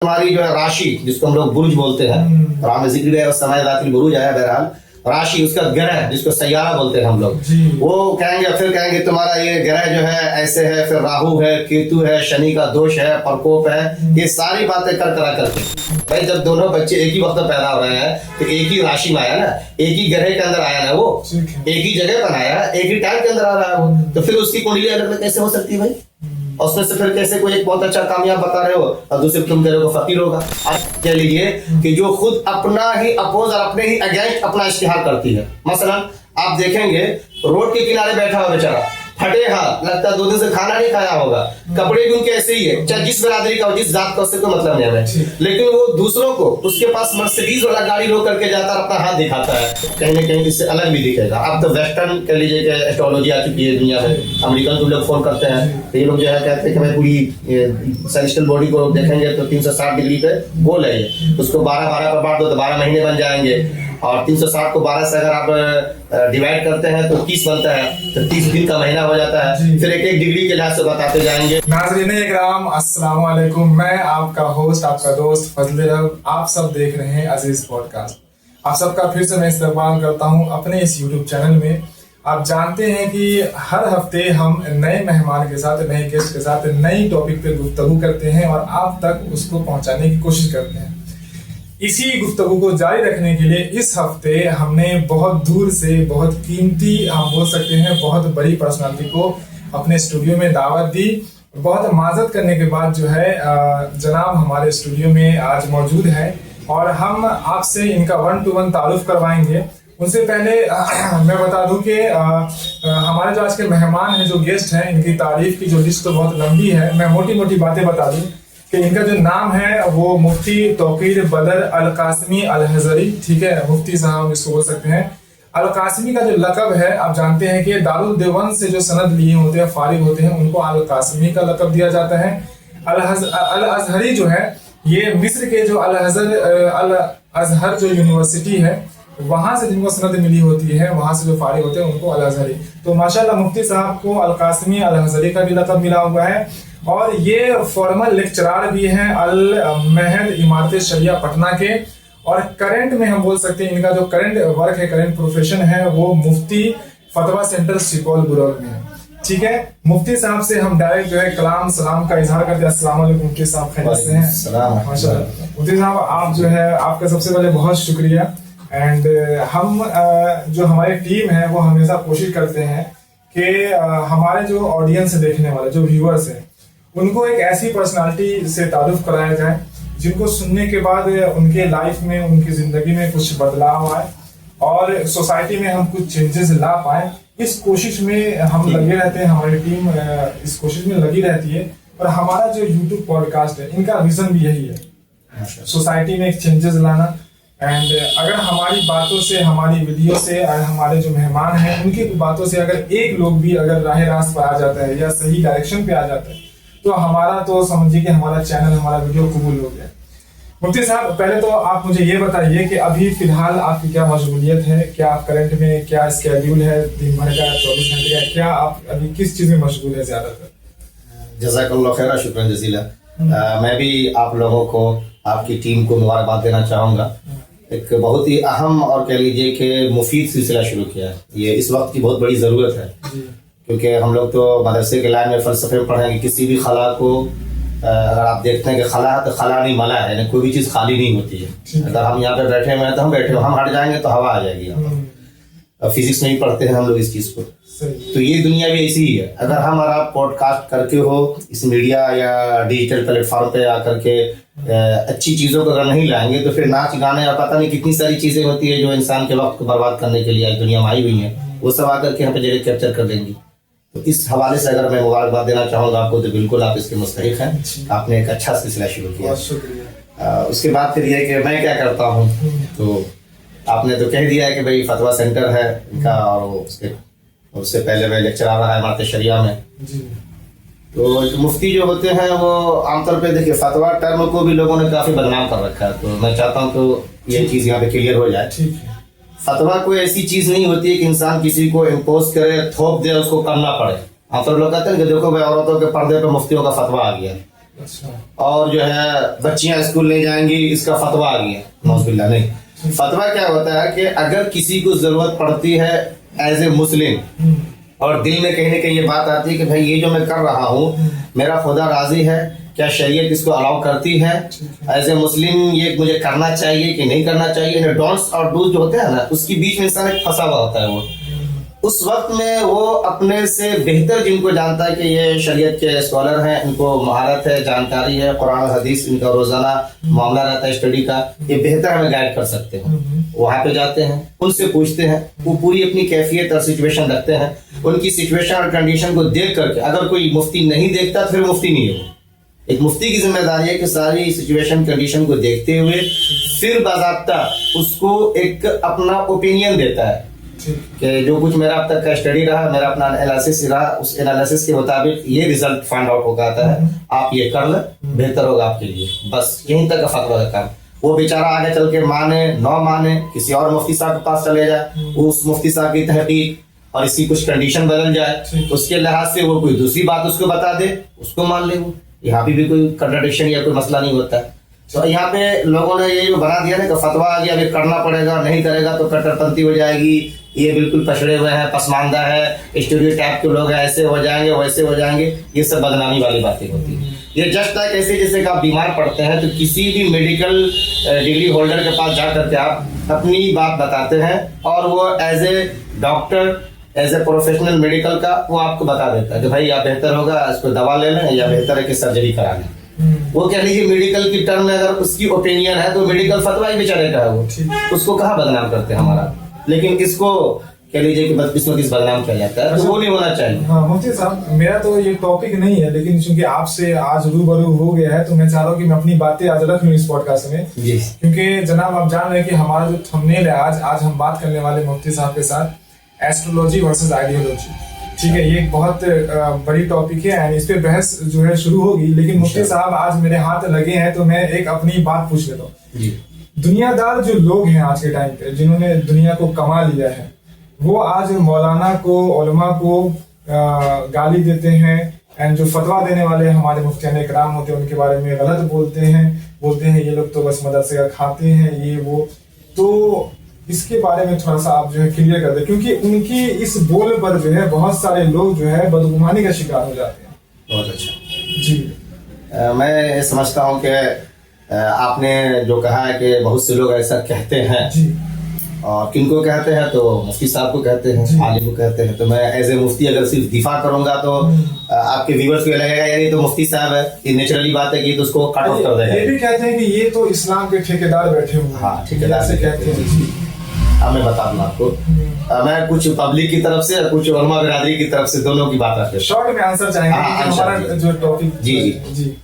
हमारी जो है राशि, जिसको हम लोग बुर्ज बोलते हैं, राम जिक्र है समय दाखिल बुरुज आया, बहरहाल राशि उसका ग्रह जिसको सैयारा बोलते हैं हम लोग, वो कहेंगे, फिर कहेंगे तुम्हारा ये ग्रह जो है ऐसे है, फिर राहु है, केतु है, शनि का दोष है, प्रकोप है, ये सारी बातें कर करा करके भाई जब दोनों बच्चे एक ही वक्त पैदा हो रहे हैं तो एक ही राशि में आया ना, एक ही ग्रह के अंदर आया ना, वो एक ही जगह पर आया, एक ही टाइम के अंदर आ रहा है वो, तो फिर उसकी कुंडली अलग अलग कैसे हो सकती है भाई? और उसमें से फिर कैसे कोई एक बहुत अच्छा कामयाब बता रहे हो और दूसरे तुम कह रहे हो फकीर होगा? आप कह लीजिए कि जो खुद अपना ही अपोज और अपने ही अगेंस्ट अपना इश्तिहार करती है। मसलन आप देखेंगे रोड के किनारे बैठा हुआ बेचारा, फटे हाथ, लगता है 2 दिन से खाना नहीं खाया होगा, कपड़े भी उनके ऐसे ही है, चाहे जिस बिरादरी का हो, जिस जात का, उससे कोई मतलब नहीं है, लेकिन वो दूसरों को उसके पास मर्सिडीज वाला गाड़ी रोक करके जाता है, अपना हाथ दिखाता है, कहीं ना कहीं इससे अलग भी दिखेगा। अब तो वेस्टर्न कह लीजिए कि एस्ट्रोलॉजी आ चुकी है दुनिया में, अमेरिकन को लोग फोन करते हैं तो ये लोग जो है कहते हैं कि मैं पूरी सेलेस्टियल बॉडी को देखेंगे तो 360 डिग्री पे गोल है ये, उसको 12-12 पर बांट दो तो 12 महीने बन जाएंगे, और 360 को 12 से अगर आप डिवाइड करते हैं तो 30 बनता है, तो 30 दिन का महीना हो जाता है, फिर एक एक डिग्री के लिहाज से बताते जाएंगे। नाज़रीन इकराम, अस्सलाम वालेकुम। मैं आपका होस्ट, आपका दोस्त फजल रब, आप सब देख रहे हैं अजीज पॉडकास्ट। आप सबका फिर से मैं इस्तकबाल करता हूं अपने इस यूट्यूब चैनल में। आप जानते हैं कि हर हफ्ते हम नए मेहमान के साथ, नए गेस्ट के साथ नई टॉपिक पे गुफ्तगू करते हैं और आप तक उसको पहुंचाने की कोशिश करते हैं। इसी गुफ्तगू को जारी रखने के लिए इस हफ्ते हमने बहुत दूर से, बहुत कीमती, हम बोल सकते हैं बहुत बड़ी पर्सनालिटी को अपने स्टूडियो में दावत दी। बहुत माजत करने के बाद जो है जनाब हमारे स्टूडियो में आज मौजूद है और हम आपसे इनका 1-to-1 तारुफ करवाएंगे। उनसे पहले मैं बता दूं कि हमारे जो आज के मेहमान हैं, जो गेस्ट हैं, इनकी तारीफ की जो लिस्ट तो बहुत लंबी है। मैं मोटी मोटी बातें बता दूं कि इनका जो नाम है वो मुफ्ती तौकीर बदर अल कासमी अल हज़री, ठीक है, मुफ्ती साहब इसको बोल सकते हैं। अल कासमी का जो लकब है, आप जानते हैं कि दारुल देवबंद से जो सनद लिए होते हैं, फारिग होते हैं, उनको अल कासमी का लकब दिया जाता है। अल अजहरी जो है, ये मिस्र के जो अल अजहर जो यूनिवर्सिटी है, वहां से जिनको सनद मिली होती है, वहां से जो फारिग होते हैं उनको अल अजहरी। तो माशाल्लाह मुफ्ती साहब को अल कासमी अल हज़री का भी लकब मिला हुआ है और ये फॉर्मल लेक्चरार भी हैं अल महद इमारत शरिया पटना के। और करंट में हम बोल सकते हैं इनका जो करंट वर्क है, करंट प्रोफेशन है, वो मुफ्ती फतवा सेंटर सुपौल बुरौल में है। ठीक है, मुफ्ती साहब से हम डायरेक्ट जो है कलाम सलाम का इजहार करते हैं। अस्सलाम वालेकुम मुफ्ती साहब, खैरियत से हैं? माशाल्लाह मुफ्ती साहब, आप जो है, आपका सबसे पहले बहुत शुक्रिया। एंड हम जो हमारी टीम है वो हमेशा कोशिश करते हैं कि हमारे जो ऑडियंस देखने वाले जो व्यूअर्स हैं, उनको एक ऐसी पर्सनालिटी से तारुफ कराया जाए जिनको सुनने के बाद उनके लाइफ में, उनकी जिंदगी में कुछ बदलाव आए और सोसाइटी में हम कुछ चेंजेस ला पाए। इस कोशिश में हम लगे रहते हैं, हमारी टीम इस कोशिश में लगी रहती है। और हमारा जो यूट्यूब पॉडकास्ट है, इनका विजन भी यही है, सोसाइटी में एक चेंजेस लाना। एंड अगर हमारी बातों से, हमारी वीडियो से, अगर हमारे जो मेहमान हैं उनकी बातों से अगर एक लोग भी अगर राह रास्त पर आ जाता है या सही डायरेक्शन पे आ जाता है, तो हमारा तो समझिए कि हमारा चैनल, हमारा वीडियो कबूल हो गया। मुफ्ती साहब, पहले तो आप मुझे ये बताइए कि अभी फिलहाल आपकी क्या मशगूलियत है, क्या आप करंट में, क्या स्केड्यूल है दिन भर का, 24 घंटे का, क्या आप अभी किस चीज में मशगूल है ज्यादातर? जज़ाकल्लाह खैरा, शुक्रान जज़ीला। मैं भी आप लोगों को, आपकी टीम को मुबारकबाद देना चाहूँगा। एक बहुत ही अहम और कह लीजिए कि मुफीद सिलसिला शुरू किया है, ये इस वक्त की बहुत बड़ी ज़रूरत है, क्योंकि हम लोग तो मदरसे के लाइन में फ़लसफ़े में पढ़ेंगे, किसी भी खला को अगर आप देखते हैं कि खला है तो खला नहीं मला है, यानी कोई भी चीज़ खाली नहीं होती है। अगर हम यहाँ पे बैठे हुए हैं तो हम बैठे हुए, हम हट जाएंगे तो हवा आ जाएगी यहाँ पर। फिजिक्स में ही पढ़ते हैं हम लोग इस चीज़ को, तो ये दुनिया भी ऐसी ही है। अगर हम और आप पॉडकास्ट करके हो इस मीडिया या डिजिटल प्लेटफॉर्म पे आकर के अच्छी चीज़ों को अगर नहीं लाएंगे तो फिर नाच गाने और पता नहीं कितनी सारी चीज़ें होती है जो इंसान के वक्त को बर्बाद करने के लिए आज दुनिया में आई हुई है, वो सब आकर के यहाँ पे जगह कैप्चर कर देंगी। तो इस हवाले से अगर मैं मुबारकबाद देना चाहूँगा आपको, तो बिल्कुल आप इसके मुस्तहिक हैं। आपने एक अच्छा सिलसिला शुरू किया, शुक्रिया। उसके बाद फिर ये कि मैं क्या करता हूँ, तो आपने तो कह दिया है कि भाई फतवा सेंटर है इनका, और उससे पहले मैं लेक्चरार रहा है इमारत शरिया में। तो मुफ्ती जो होते हैं वो आमतौर पे, देखिए फतवा टर्म को भी लोगों ने काफ़ी बदनाम कर रखा है, तो मैं चाहता हूँ तो ये चीज़ यहाँ पे क्लियर हो जाए। फतवा कोई ऐसी चीज़ नहीं होती है कि इंसान किसी को इम्पोज करे, थोप दे, उसको करना पड़े। आमतौर लोग कहते हैं कि देखो भाई औरतों के पर्दे पे मुफ्तियों का फतवा आ गया, अच्छा। और जो है बच्चियां स्कूल नहीं जाएंगी, इसका फतवा आ गया, नौजुबिल्ला। नहीं, फतवा क्या होता है कि अगर किसी को जरूरत पड़ती है एज ए मुस्लिम और दिल में कहीं ना कहीं ये बात आती है कि भाई ये जो मैं कर रहा हूँ मेरा खुदा राजी है, क्या शरीयत इसको अलाउ करती है, एज ए मुस्लिम ये मुझे करना चाहिए कि नहीं करना चाहिए, डोंट्स और डूज जो होते हैं ना, उसके बीच में इंसान एक फंसा हुआ होता है। वो उस वक्त में वो अपने से बेहतर जिनको जानता है कि ये शरीयत के स्कॉलर हैं, इनको महारत है, जानकारी है, कुरान और हदीस इनका रोजाना मामला रहता है स्टडी का, ये बेहतर हमें गाइड कर सकते हैं। वहां पे जाते हैं, उनसे पूछते हैं, वो पूरी अपनी कैफियत और सिचुएशन रखते हैं, उनकी सिचुएशन और कंडीशन को देख करके अगर कोई मुफ्ती नहीं देखता तो फिर मुफ्ती नहीं है वो। एक मुफ्ती की जिम्मेदारी है कि सारी सिचुएशन कंडीशन को देखते हुए फिर बाज़ाब्ता उसको एक अपना ओपिनियन देता है कि जो कुछ मेरा अब तक का स्टडी रहा, मेरा अपना एनालिसिस रहा, उस एनालिसिस के मुताबिक ये रिजल्ट फाइंड आउट हो जाता है, आप ये कर लें, बेहतर होगा आपके लिए। बस यहीं तक का फतवा का काम। वो बेचारा आगे चल के माने न माने, किसी और मुफ्ती साहब के पास चले जाए, उस मुफ्ती साहब की तहकीक और इसकी कुछ कंडीशन बदल जाए, उसके लिहाज से वो कोई दूसरी बात उसको बता दे, उसको मान ले। वो यहाँ भी कोई कंट्राडिक्शन या कोई मसला नहीं होता है। तो यहाँ पे लोगों ने ये जो बना दिया ना कि फतवा आ गया, अभी करना पड़ेगा, नहीं करेगा तो कट्टरपंथी हो जाएगी, ये बिल्कुल पछड़े हुए हैं, पसमानदा है, स्टीरियोटाइप के लोग हैं, ऐसे हो जाएंगे वैसे हो जाएंगे, ये सब बदनामी वाली बातें होती है। ये जस्ट लाइक ऐसे जैसे कि आप बीमार पड़ते हैं तो किसी भी मेडिकल डिग्री होल्डर के पास जा करके आप अपनी बात बताते हैं और वो as a doctor, as a professional medical का वो आपको बता देता है कि भाई आप बेहतर होगा इसको दवा ले लें या बेहतर है कि सर्जरी करा लें। वो कह लीजिए मेडिकल की टर्म में अगर उसकी ओपिनियन है तो मेडिकल फतवा ही बेचारे का है वो, उसको कहाँ बदनाम करते हैं हमारा। लेकिन इसको कह लीजिए कि बस किसी किस बदनाम किया जाता है, तो वो नहीं होना चाहिए। हाँ मुफ्ती साहब, मेरा तो ये टॉपिक नहीं है, लेकिन चूंकि आपसे आज रूबरू हो गया है तो मैं चाह रहा हूँ कि मैं अपनी बातें आज रख लूँ इस पॉडकास्ट में जी। क्योंकि जनाब आप जान रहे हैं कि हमारा जो थंबनेल है आज हम बात करने वाले मुफ्ती साहब के साथ एस्ट्रोलॉजी वर्सेस आइडियोलॉजी। ठीक है, ये एक बहुत बड़ी टॉपिक है एंड इस पे बहस जो है शुरू होगी। लेकिन मुफ्ती साहब आज मेरे हाथ लगे हैं तो मैं एक अपनी बात पूछ लेता हूँ। दुनियादार जो लोग हैं आज के टाइम पे जिन्होंने दुनिया को कमा लिया है, वो आज मौलाना को, उलमा को गाली देते हैं एंड जो फतवा देने वाले हमारे मुफ्तियान इकराम होते हैं उनके बारे में गलत बोलते हैं ये लोग तो बस मदरसे का खाते हैं, ये वो। तो इसके बारे में थोड़ा सा आप जो है क्लियर कर दें, क्योंकि उनकी इस बोल पर जो है बहुत सारे लोग जो है बदगुमानी का शिकार हो जाते हैं। बहुत अच्छा जी। मैं समझता हूँ कि आपने जो कहा है कि बहुत से लोग ऐसा कहते हैं जी। और किनको कहते हैं तो मुफ्ती साहब को कहते हैं, आलिम को कहते हैं। तो मैं एज ए मुफ्ती अगर सिर्फ दिफा करूंगा तो आपके व्यूअर्स को लगेगा यार ये तो मुफ्ती साहब है, ये नेचुरली बात है कि तो उसको कट ऑफ कर देगा। ये भी कहते हैं कि ये तो इस्लाम के ठेकेदार बैठे हुए हैं। हाँ, ठेकेदार से कहते हैं। अब मैं बता दूं आपको, मैं कुछ पब्लिक की तरफ से और कुछ उलमा बिरादरी की तरफ से दोनों की बात रखते हैं। शॉर्ट में आंसर चाहेंगे हमारा जो टॉपिक। जी जी जी।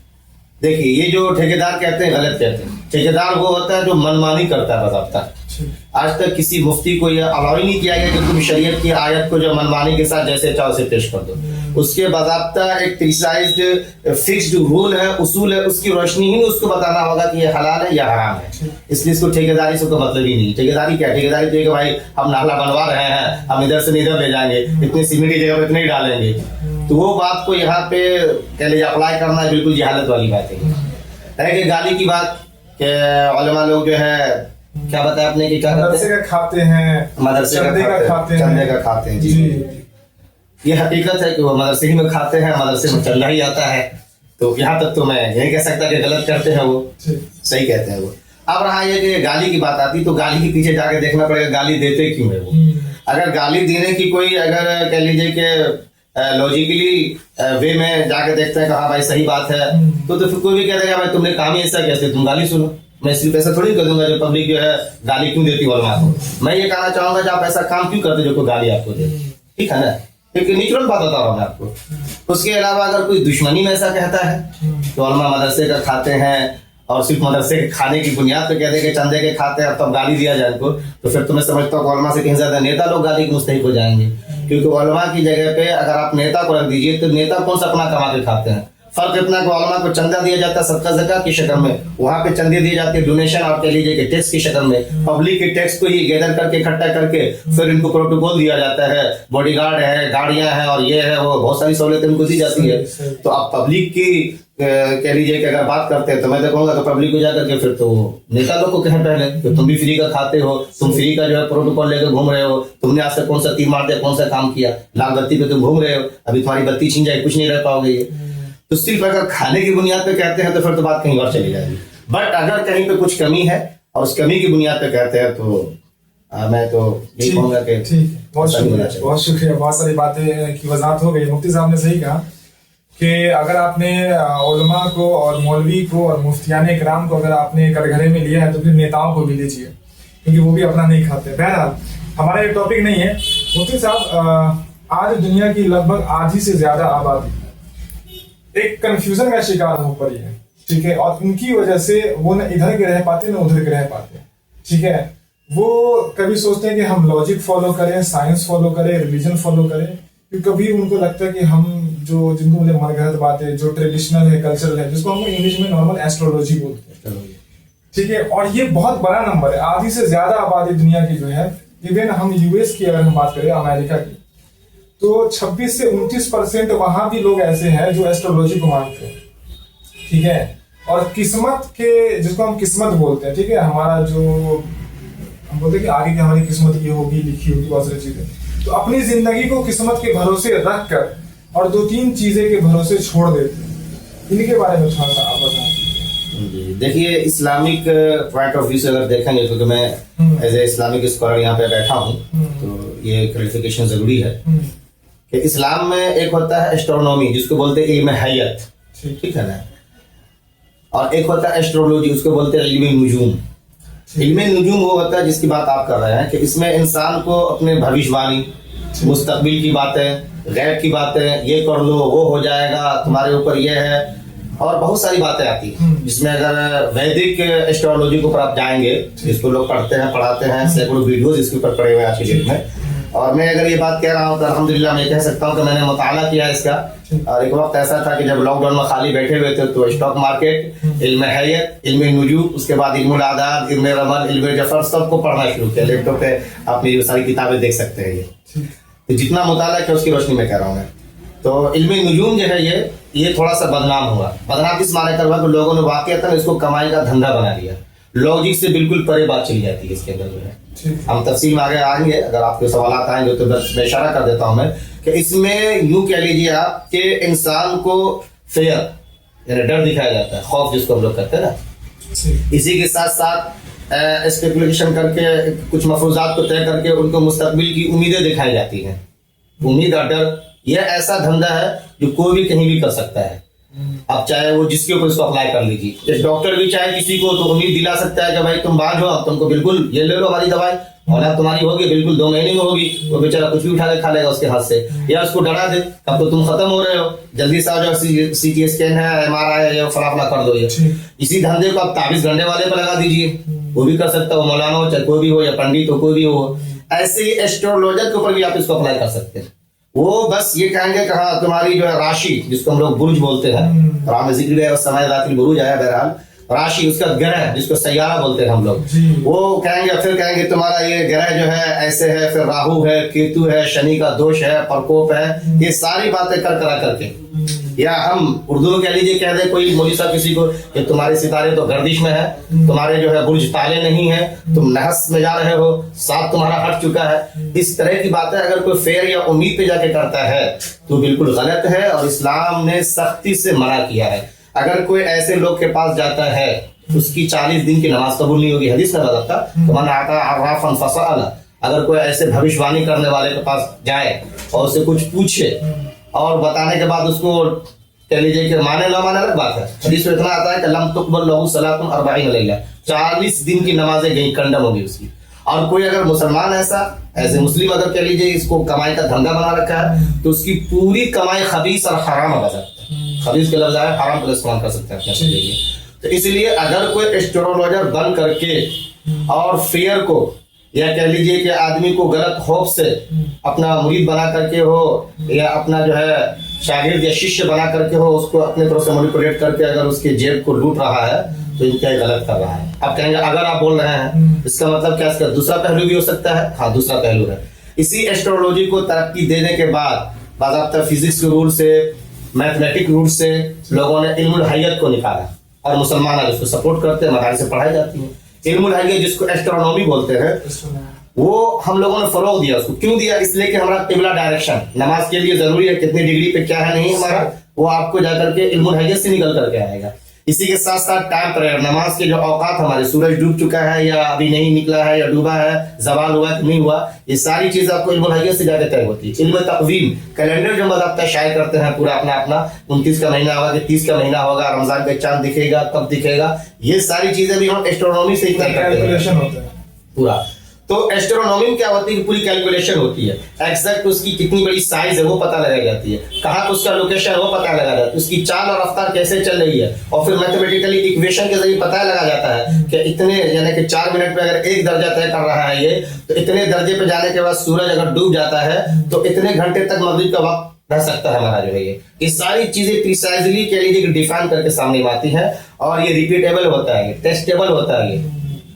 देखिए, ये जो ठेकेदार कहते हैं गलत कहते हैं। ठेकेदार वो होता है जो मनमानी करता है बजाबता। आज तक किसी मुफ्ती को यह अलाउ ही नहीं किया गया कि तुम शरीयत की आयत को जो मनमानी के साथ जैसे चाहो उसे पेश कर दो। उसके बजाबता एक प्रिसाइज्ड फिक्स्ड रूल है, उसूल है, उसकी रोशनी ही में उसको बताना होगा कि ये हलाल है या हराम है। इसलिए इसको ठेकेदारी से कोई मतलब ही नहीं। ठेकेदारी क्या? ठेकेदारी तो भाई हम नाला बनवा रहे हैं, हम इधर से इधर ले जाएंगे, इतनी सीमेंट की जगह पर इतने ही डालेंगे। तो वो बात को यहाँ पे कह लीजिए अप्लाई करना बिल्कुल जहालत वाली बात है। कि गाली की बात के उलमा लोग जो है क्या बताया आपने कि क्या मदरसे का खाते हैं, मदरसे का खाते हैं जी। ये हकीकत है कि वो मदरसे ही में खाते हैं, मदरसे में चल ही आता है। तो यहाँ तक तो मैं नहीं कह सकता कि गलत करते हैं, वो सही कहते हैं वो। अब रहा ये कि गाली की बात आती तो गाली के पीछे जाके देखना पड़ेगा गाली देते क्यों है वो। अगर गाली देने की कोई अगर कह लीजिए कि लॉजिकली वे में जाके देखते हैं कि हाँ भाई सही बात है, तो फिर कोई भी कह देगा भाई तुमने काम ही ऐसा कैसे, तुम गाली सुनो। मैं सिर्फ ऐसा थोड़ी कर दूंगा जो पब्लिक जो है गाली क्यों देती उलमा को। मैं ये कहना चाहूंगा कि आप ऐसा काम क्यों करते जो कोई गाली आपको दे, ठीक है ना। एक नेचुरल बात बता रहा हूँ मैं आपको। उसके अलावा अगर कोई दुश्मनी में ऐसा कहता है तो उलमा मदरसे का खाते हैं और सिर्फ मदरसे के खाने की बुनियाद पे कहते हैं कि चंदे के खाते हैं तब गाली दिया जाए इनको, तो फिर तो मैं समझता हूँ उलमा से कहीं ज्यादा नेता लोग गाली के मुस्तहिक हो जाएंगे। क्योंकि उलमा की जगह पे अगर आप नेता को रख दीजिए तो नेता कौन सा अपना कमा के खाते हैं। फर्क इतना कि उलमा को चंदा दिया जाता है सदका ज़कात की शक्ल में, वहाँ पे चंदे दिए जाते हैं डोनेशन और कह लीजिए कि टैक्स की शक्ल में। पब्लिक के टैक्स को ही गैदर करके इकट्ठा करके फिर इनको प्रोटोकॉल दिया जाता है, बॉडीगार्ड है, गाड़ियां हैं और ये है वो, बहुत सारी सहूलियतें इनको दी जाती है। तो अब पब्लिक की कह लीजिए कि अगर बात करते हैं तो मैं तो कहूँगा कि पब्लिक को जाकर के फिर तो नेता लोग को कहें पहले कि तुम भी फ्री का खाते हो, तुम फ्री का जो है प्रोटोकॉल लेकर घूम रहे हो, तुमने आज तक कौन सा तीर मार दिया, कौन सा काम किया, लाल बत्ती पे तुम घूम रहे हो, अभी तुम्हारी बत्ती छीन जाए कुछ नहीं रह पाओगे ये। तो सिर्फ अगर खाने की बुनियाद पे कहते हैं तो फिर तो बात कहीं और चली जाएगी। बट अगर कहीं पे कुछ कमी है और उस कमी की बुनियाद पे कहते हैं तो मैं तो यही कहूँगा कि ठीक है, बहुत शुक्रिया, बहुत सारी बातें की वजाहत हो गई। मुफ्ती साहब ने सही कहा कि अगर आपने उलमा को और मौलवी को और मुफ्तियान इकराम को अगर आपने कटघरे में लिया है तो फिर नेताओं को भी लीजिए, क्योंकि वो भी अपना नहीं खाते। बहरहाल हमारा ये टॉपिक नहीं है। मुफ्ती साहब, आज दुनिया की लगभग आधी से ज्यादा आबादी एक कंफ्यूजन का शिकार हो पड़ी है, ठीक है, और उनकी वजह से वो न इधर के रह पाते न उधर के रह पाते, ठीक है। वो कभी सोचते हैं कि हम लॉजिक फॉलो करें, साइंस फॉलो करें, रिलीजन फॉलो करें, क्योंकि कभी उनको लगता है कि हम जो जिनको मुझे मनगढ़ंत बातें जो ट्रेडिशनल है, कल्चरल है, जिसको हम इंग्लिश में नॉर्मल एस्ट्रोलॉजी बोलते हैं, ठीक है। और ये बहुत बड़ा नंबर है, आधी से ज्यादा आबादी दुनिया की जो है, इवन हम यूएस की अगर हम बात करें, अमेरिका की, तो 26 से 29% वहां भी लोग ऐसे हैं जो एस्ट्रोलॉजी को मानते हैं, ठीक है। और किस्मत के, जिसको हम किस्मत बोलते हैं, ठीक है, हमारा जो हम बोलते हैं कि आगे की हमारी किस्मत ये होगी, लिखी होगी, बहुत सारी चीजें, तो अपनी जिंदगी को किस्मत के भरोसे रख कर और 2-3 चीजें के भरोसे छोड़ देते हैं। इनके बारे में थोड़ा सा आप बताएं। देखिए, इस्लामिक पॉइंट ऑफ व्यू से अगर देखेंगे, क्योंकि मैं एज ए इस्लामिक स्कॉलर यहाँ पे बैठा हूँ, तो ये क्लैरिफिकेशन जरूरी है कि इस्लाम में एक होता है एस्ट्रोनॉमी, जिसको बोलते हैं इल्म हैयत, ठीक है ना, और एक होता है एस्ट्रोलॉजी, उसको बोलते हैं इल्म नुजूम। इल्म नुजूम वो होता है जिसकी बात आप कर रहे हैं कि इसमें इंसान को अपने भविष्यवाणी, मुस्तकबिल की बातें, गैब की बातें, ये कर लो वो हो जाएगा, तुम्हारे ऊपर ये है, और बहुत सारी बातें आती हैं, जिसमें अगर वैदिक एस्ट्रोलॉजी के ऊपर आप जाएंगे, जिसको लोग पढ़ते हैं, पढ़ाते हैं, सैकड़ों वीडियोज इसके ऊपर पड़े हुए हैं आज की डेट में। और मैं अगर ये बात कह रहा हूँ तो अल्हम्दुलिल्लाह मैं कह सकता हूँ कि मैंने मुताला किया इसका। और एक वक्त ऐसा था कि जब लॉकडाउन में खाली बैठे हुए थे तो स्टॉक मार्केट, इल्म हैयत, इल्म नुजूम, उसके बाद इल्मुल आदाद, इल्म रमल, इल्म जफर, सबको पढ़ना शुरू किया। लैपटॉप पे आप मेरी सारी किताबें देख सकते हैं। ये तो जितना मुताला किया उसकी रोशनी में कह रहा हूँ मैं। तो इल्म नुजूम जो है ये थोड़ा सा बदनाम हुआ। बदनाम किस माने कर हुआ कि लोगों ने वाकईतन इसको कमाई का धंधा बना लिया। लॉजिक से बिल्कुल परे बात चली जाती है इसके अंदर जो है। हम तफसील में आगे आएंगे, अगर आपके सवाल आएंगे तो बस मैं इशारा कर देता हूं मैं कि इसमें यूं कह लीजिए आप कि इंसान को फेयर यानी डर दिखाया जाता है, खौफ जिसको हम लोग कहते हैं ना। इसी के साथ साथ स्पेकुलेशन करके कुछ मफरूजात को तय करके उनको मुस्तकबिल की उम्मीदें दिखाई जाती हैं। उम्मीद और डर यह ऐसा धंधा है जो कोई भी कहीं भी कर सकता है। अब चाहे वो जिसके ऊपर इसको अप्लाई कर लीजिए। डॉक्टर भी चाहे किसी को तो उम्मीद दिला सकता है कि भाई तुम बांझ हो, अब तुमको बिल्कुल ये ले लो हमारी दवाई, औलाद तुम्हारी होगी बिल्कुल 2 महीने में होगी। वो बेचारा कुछ भी उठा के खा लेगा उसके हाथ से, या उसको डरा दे अब तो तुम खत्म हो रहे हो, जल्दी से आ जाओ, CT स्कैन है, MRI है, फला फला कर दो। ये इसी धंधे को आप ताबीज गंडे वाले पर लगा दीजिए, वो भी कर सकता हो, मौलाना हो चाहे कोई भी हो, या पंडित हो, कोई भी हो। ऐसे ही एस्ट्रोलॉजर के ऊपर भी आप इसको अप्लाई कर सकते हैं। वो बस ये कहेंगे कि हाँ तुम्हारी जो है राशि, जिसको हम लोग बुर्ज बोलते हैं, राम जिक्र है समय रात्रि बुरुज आया, बहरहाल राशि उसका ग्रह जिसको सैयारा बोलते हैं हम लोग, वो कहेंगे, फिर कहेंगे तुम्हारा ये ग्रह जो है ऐसे है, फिर राहु है, केतु है, शनि का दोष है, प्रकोप है, ये सारी बातें कर करा करके, या हम उर्दू में कह लीजिए, कह दे कोई मौलवी साहब किसी को कि तुम्हारे सितारे तो गर्दिश में है, तुम्हारे जो है बुर्ज ताले नहीं है, तुम नहस में जा रहे हो, साथ तुम्हारा हट चुका है। इस तरह की बातें अगर कोई फेर या उम्मीद पे जाके करता है तो बिल्कुल गलत है और इस्लाम ने सख्ती से मना किया है। अगर कोई ऐसे लोग के पास जाता है उसकी 40 दिन की नमाज कबूल नहीं होगी। हदीस में बताता तो मन आता अर्राफन फसअल, अगर कोई ऐसे भविष्यवाणी करने वाले के पास जाए और उससे कुछ पूछे और बताने के बाद उसको कह लीजिए कि माने ना माने अलग बात है। हदीस में इतना आता है कि लम तुकबल लहू सलातुन 40 लैला, 40 दिन की नमाजें गई, कंडम होगी उसकी। और कोई अगर मुसलमान ऐसे मुस्लिम अगर कह लीजिए इसको कमाई का धंधा बना रखा है तो उसकी पूरी कमाई खबीस और हराम हो सकता है। खबीस के लफ्ज़ है, हराम का इस्तेमाल कर सकते हैं अपने लिए। तो इसलिए अगर कोई एस्ट्रोलॉजर बन करके और फेयर को या कह लीजिए कि आदमी को गलत खौफ से अपना मुरीद बना करके हो या अपना जो है शागिर्द या शिष्य बना करके हो, उसको अपने तरफ से मैनिपुलेट करके अगर उसके जेब को लूट रहा है तो इनका गलत कर रहा है। आप कहेंगे अगर आप बोल रहे हैं इसका मतलब क्या, इसका दूसरा पहलू भी हो सकता है। हाँ, दूसरा पहलू है। इसी एस्ट्रोलॉजी को तरक्की देने के बाद बाज़ाब्ता फिजिक्स के रूल से मैथमेटिक रूट से लोगों ने इल्मुल हैयत को निकाला और मुसलमान आज उसको सपोर्ट करते हैं, मदारिस से पढ़ाई जाती है। इल्मुल हैयत जिसको एस्ट्रोनॉमी बोलते हैं, वो हम लोगों ने फरोग दिया। उसको क्यों दिया? इसलिए कि हमारा किबला डायरेक्शन नमाज के लिए जरूरी है, कितनी डिग्री पे क्या है नहीं हमारा, वो आपको जाकर के इल्मुल हैयत से निकल करके आएगा। इसी के साथ साथ टाइम प्रेयर, नमाज के जो औकात हमारे, सूरज डूब चुका है या अभी नहीं निकला है या डूबा है, जवाल हुआ कि नहीं हुआ, ये सारी चीज आपको इल्मुल हैयत से जाकर तय होती है। इल्म तक़वीम, कैलेंडर जो मदाब शायर करते हैं पूरा अपना अपना, 29 का महीना होगा कि 30 का महीना होगा, रमजान का चांद दिखेगा कब दिखेगा, ये सारी चीजें भी हम एस्ट्रोनॉमी से ही तय करते हैं पूरा। तो एस्ट्रोनॉमी में क्या होती है कि पूरी कैलकुलेशन होती है, एग्जैक्ट उसकी कितनी बड़ी साइज है वो पता लगाई जाती है, कहाँ पर उसका लोकेशन है वो पता लगा जाता है, उसकी चाल और रफ्तार कैसे चल रही है, और फिर मैथमेटिकली इक्वेशन के जरिए पता लगा जाता है कि इतने यानी कि 4 मिनट में अगर 1 दर्जा तय कर रहा है ये, तो इतने दर्जे पे जाने के बाद सूरज अगर डूब जाता है तो इतने घंटे तक मगरिब का वक्त रह सकता है हमारा जो है ये सारी चीजें प्रिसाइजली कह लीजिए डिफाइन करके सामने आती है, और ये रिपीटेबल होता है, ये टेस्टेबल होता है, ये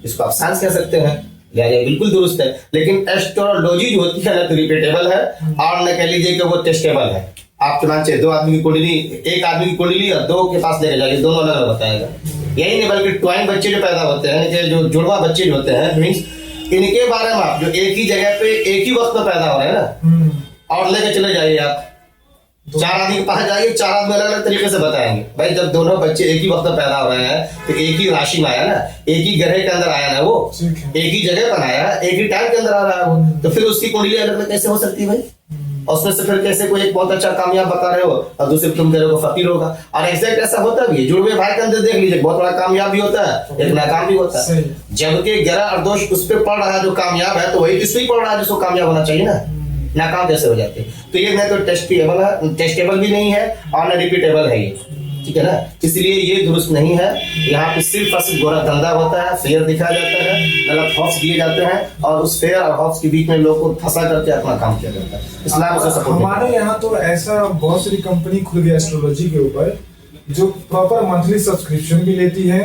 इसको आप साइंस कह सकते हैं, ये बिल्कुल दुरुस्त है। लेकिन एस्ट्रोलॉजी जो होती है ना तो रिपीटेबल है और न कह लीजिए कि वो टेस्टेबल है। आप चुनाचे 2 आदमी की कुंडली, एक आदमी की कुंडली और 2 के पास लेके जाइए, दोनों अलग अलग बताएगा। यही नहीं बल्कि ट्वाइन बच्चे जो पैदा होते हैं, जो जुड़वा बच्चे जो होते हैं ट्विंस, इनके बारे में आप जो एक ही जगह पे एक ही वक्त में पैदा हो रहे हैं ना, और लेके चले जाइए आप 4 आदमी के पास जाइए, 4 आदमी अलग अलग तरीके से बताएंगे। भाई जब दोनों बच्चे एक ही वक्त में पैदा हो रहे हैं तो एक ही राशि में आया ना, एक ही ग्रह के अंदर आया ना, वो एक ही जगह पर आया, एक ही टाइम के अंदर आ रहा है वो, तो फिर उसकी कुंडली अलग अलग कैसे हो सकती है भाई? और उसमें से फिर कैसे कोई एक बहुत अच्छा कामयाब बता रहे हो और दूसरे तुम कह रहे हो फकीर होगा। और एग्जैक्ट ऐसा होता भी है, जुड़वे भाई के अंदर देख लीजिए, बहुत बड़ा कामयाब भी होता है, एक नाकाम भी होता है। जबकि ग्रह और दोष उस पर पड़ रहा है जो कामयाब है, तो वही इसमें पड़ रहा है जिसको कामयाब होना चाहिए ना, नाकाम कैसे हो जाते हैं? तो ये न तो टेस्टेबल भी नहीं है और न रिपीटेबल है ये, ठीक है ना, इसलिए ये दुरुस्त नहीं है। यहाँ पे सिर्फ और सिर्फ गोरा धंधा होता है, फेयर दिखाया जाता है, गलत हॉप्स दिए जाते हैं और उस फेयर और हॉप्स के बीच में लोग को फंसा करके अपना काम किया जाता है। इस्लाम उसे सपोर्ट हमारे यहाँ तो ऐसा बहुत सारी कंपनी खुल गई एस्ट्रोलॉजी के ऊपर, जो प्रॉपर मंथली सब्सक्रिप्शन भी लेती है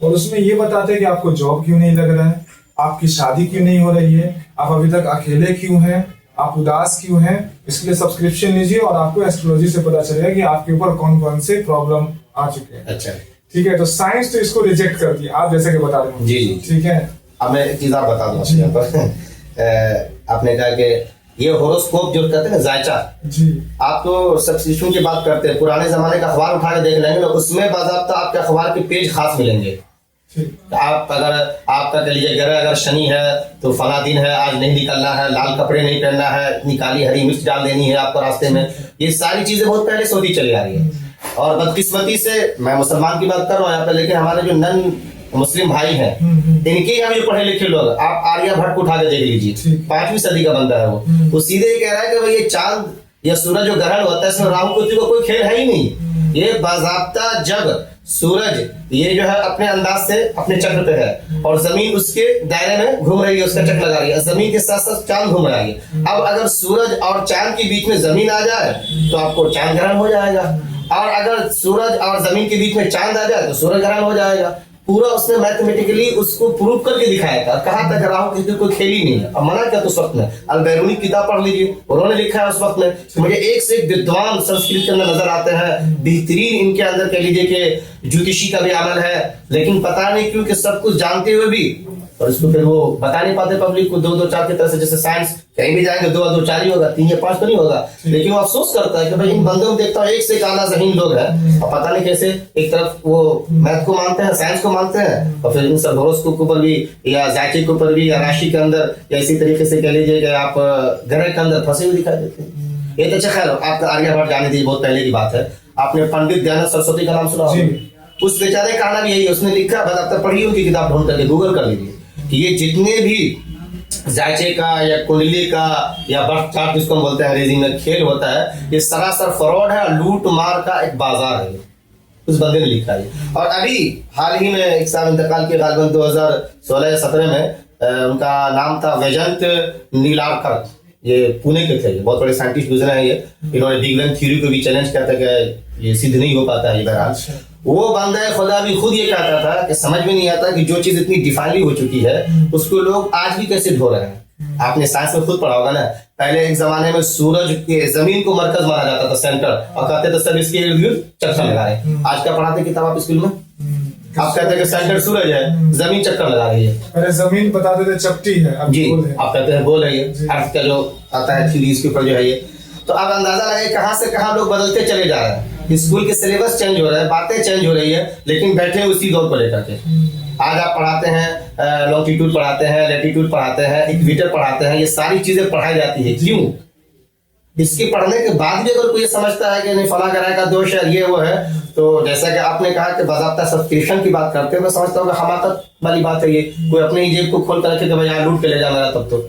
और उसमें ये बताते हैं कि आपको जॉब क्यों नहीं लग रहा है, आपकी शादी क्यों नहीं हो रही है, आप अभी तक अकेले क्यों हैं, आप उदास क्यों हैं, इसके लिए सब्सक्रिप्शन लीजिए और आपको एस्ट्रोलॉजी से पता चलेगा कि आपके ऊपर कौन कौन से प्रॉब्लम आ चुके हैं। अच्छा ठीक है, तो साइंस तो इसको रिजेक्ट करती है, आप जैसे कि बता रहे हैं। जी जी ठीक है। अब मैं एक चीज आप बता दूं यहाँ पर आपने कहा कि ये होरोस्कोप जो कहते हैं ना जायचा जी, आप तो सब्सक्रिप्शन की बात करते हैं, पुराने जमाने का अखबार उठा के देख लेंगे तो उसमें बाज़ाब्ता आपके अखबार के पेज खास मिलेंगे। आप अगर आपका कह लीजिए ग्रह अगर शनि है तो फला दिन है, आज नहीं निकलना है, लाल कपड़े नहीं पहनना है, इतनी काली हरी मिर्च डाल देनी है आपको रास्ते में, ये सारी चीजें बहुत पहले से होती चली आ रही है। और बदकिस्मती से मैं मुसलमान की बात कर रहा हूँ यहाँ पे, लेकिन हमारे जो नन मुस्लिम भाई हैं इनके यहाँ भी पढ़े लिखे लोग, आप आर्यभट्ट को उठा के देख लीजिए, 5वीं सदी का बंदा है वो सीधे ही कह रहा है कि भाई ये चांद या सूरज जो ग्रहण होता है इसमें राहु केतु का कोई खेल है ही नहीं, ये बाज़ाब्ता जब सूरज ये जो है अपने अंदाज से अपने चक्र पे है और जमीन उसके दायरे में घूम रही है, उसका चक्र लगा रही है, जमीन के साथ साथ चांद घूम रहा है। अब अगर सूरज और चांद के बीच में जमीन आ जाए तो आपको चांद ग्रहण हो जाएगा, और अगर सूरज और जमीन के बीच में चांद आ जाए तो सूरज ग्रहण हो जाएगा। पूरा उसने मैथमेटिकली उसको प्रूव करके दिखाया था, कहा था राहु केतु कोई खेल ही नहीं है। अब मना किया तो उस वक्त में अल-बैरूनी किताब पढ़ लीजिए, उन्होंने लिखा है उस वक्त में। तो मुझे एक से एक विद्वान संस्कृत के अंदर नजर आते हैं, बेहतरीन इनके अंदर कह लीजिए कि ज्योतिषी का भी अमल है, लेकिन पता नहीं क्यों कि सब कुछ जानते हुए भी और इसको फिर वो बता नहीं पाते पब्लिक को 2 2 4 की तरह से। जैसे साइंस कहीं भी जाएंगे 2 2 4 ही होगा, 3 या 5 तो नहीं होगा, लेकिन वो अफसोस करता है कि भाई इन बंदों में देखता हूँ एक से एक आला ज़हीन लोग हैं और पता नहीं कैसे एक तरफ वो मैथ को मानते हैं, साइंस को मानते हैं, और फिर इन सब होरोस्कोप के ऊपर भी या जायचे के ऊपर भी या राशि के अंदर या इसी तरीके से कह लीजिए कि आप ग्रह के अंदर फंसे हुए दिखाई देते हैं। ये तो अच्छा खैर आपका आर्यभट्ट जाने दीजिए, बहुत पहले की बात है। आपने पंडित दयानंद सरस्वती का नाम सुना होगा, उस बेचारे का नाम यही है, उसने लिखा, बस आप तक पढ़ी उनकी किताब ढूंढ करके गूगल कर लीजिए कि ये जितने भी जायचे का या कुंडली का या बर्थ चार्ट जिसको हम बोलते हैं अंग्रेजी में खेल होता है, ये सरासर फ्रॉड है और लूट मार का एक बाजार है, उस बंदे ने लिखा है। और अभी हाल ही में एक साल इंतकाल के गालिबन 2016 या 17 में उनका नाम था वैजंत नीलारकर, ये पुणे के थे, बहुत बड़े साइंटिस्ट गुजरे हैं ये। इन्होंने बिग बैंग थ्योरी को भी चैलेंज किया था कि ये सिद्ध नहीं हो पाता है बहरहाल। वो बंदा खुदा भी खुद ये कहता था कि समझ में नहीं आता कि जो चीज इतनी डिफाइनली हो चुकी है उसको लोग आज भी कैसे ढो रहे हैं। आपने साइंस में खुद पढ़ा होगा ना, पहले एक जमाने में सूरज के जमीन को मरकज माना जाता था, सेंटर, और कहते थे सब इसके इर्द गिर्द चक्कर लगा रहे। आज क्या पढ़ाते किताब आप स्कूल में? आप कहते हैं कि सेंटर सूरज है, जमीन चक्कर लगा रही है। पहले जमीन बताते थे चपटी है, अब जी गोल है। आप कहते हैं गोल है ये, अर्थ का जो आता है थ्योरी इसके ऊपर जो है ये। तो अब अंदाजा लगे कहाँ से कहाँ लोग बदलते चले जा रहे हैं। स्कूल के सिलेबस चेंज हो रहा है, बातें चेंज हो रही है, लेकिन बैठे उसी दौर को लेकर के। आज आप पढ़ाते हैं लॉन्गिट्यूड पढ़ाते हैं, लैटिट्यूड पढ़ाते हैं, इक्वेटर पढ़ाते हैं, ये सारी चीजें पढ़ाई जाती है। क्यों? इसके पढ़ने के बाद भी अगर कोई समझता है कि नहीं फला ग्रह का दोष है, ये वो है, तो जैसा कि आपने कहा कि बाज़ाब्ता सब्सक्रिप्शन की बात करते हैं, मैं समझता हूँ कि हमाकत वाली बात है ये। कोई अपने ही जेब को खोल कर रखे कि भाई यहाँ लूट के ले जा मेरा, तब तो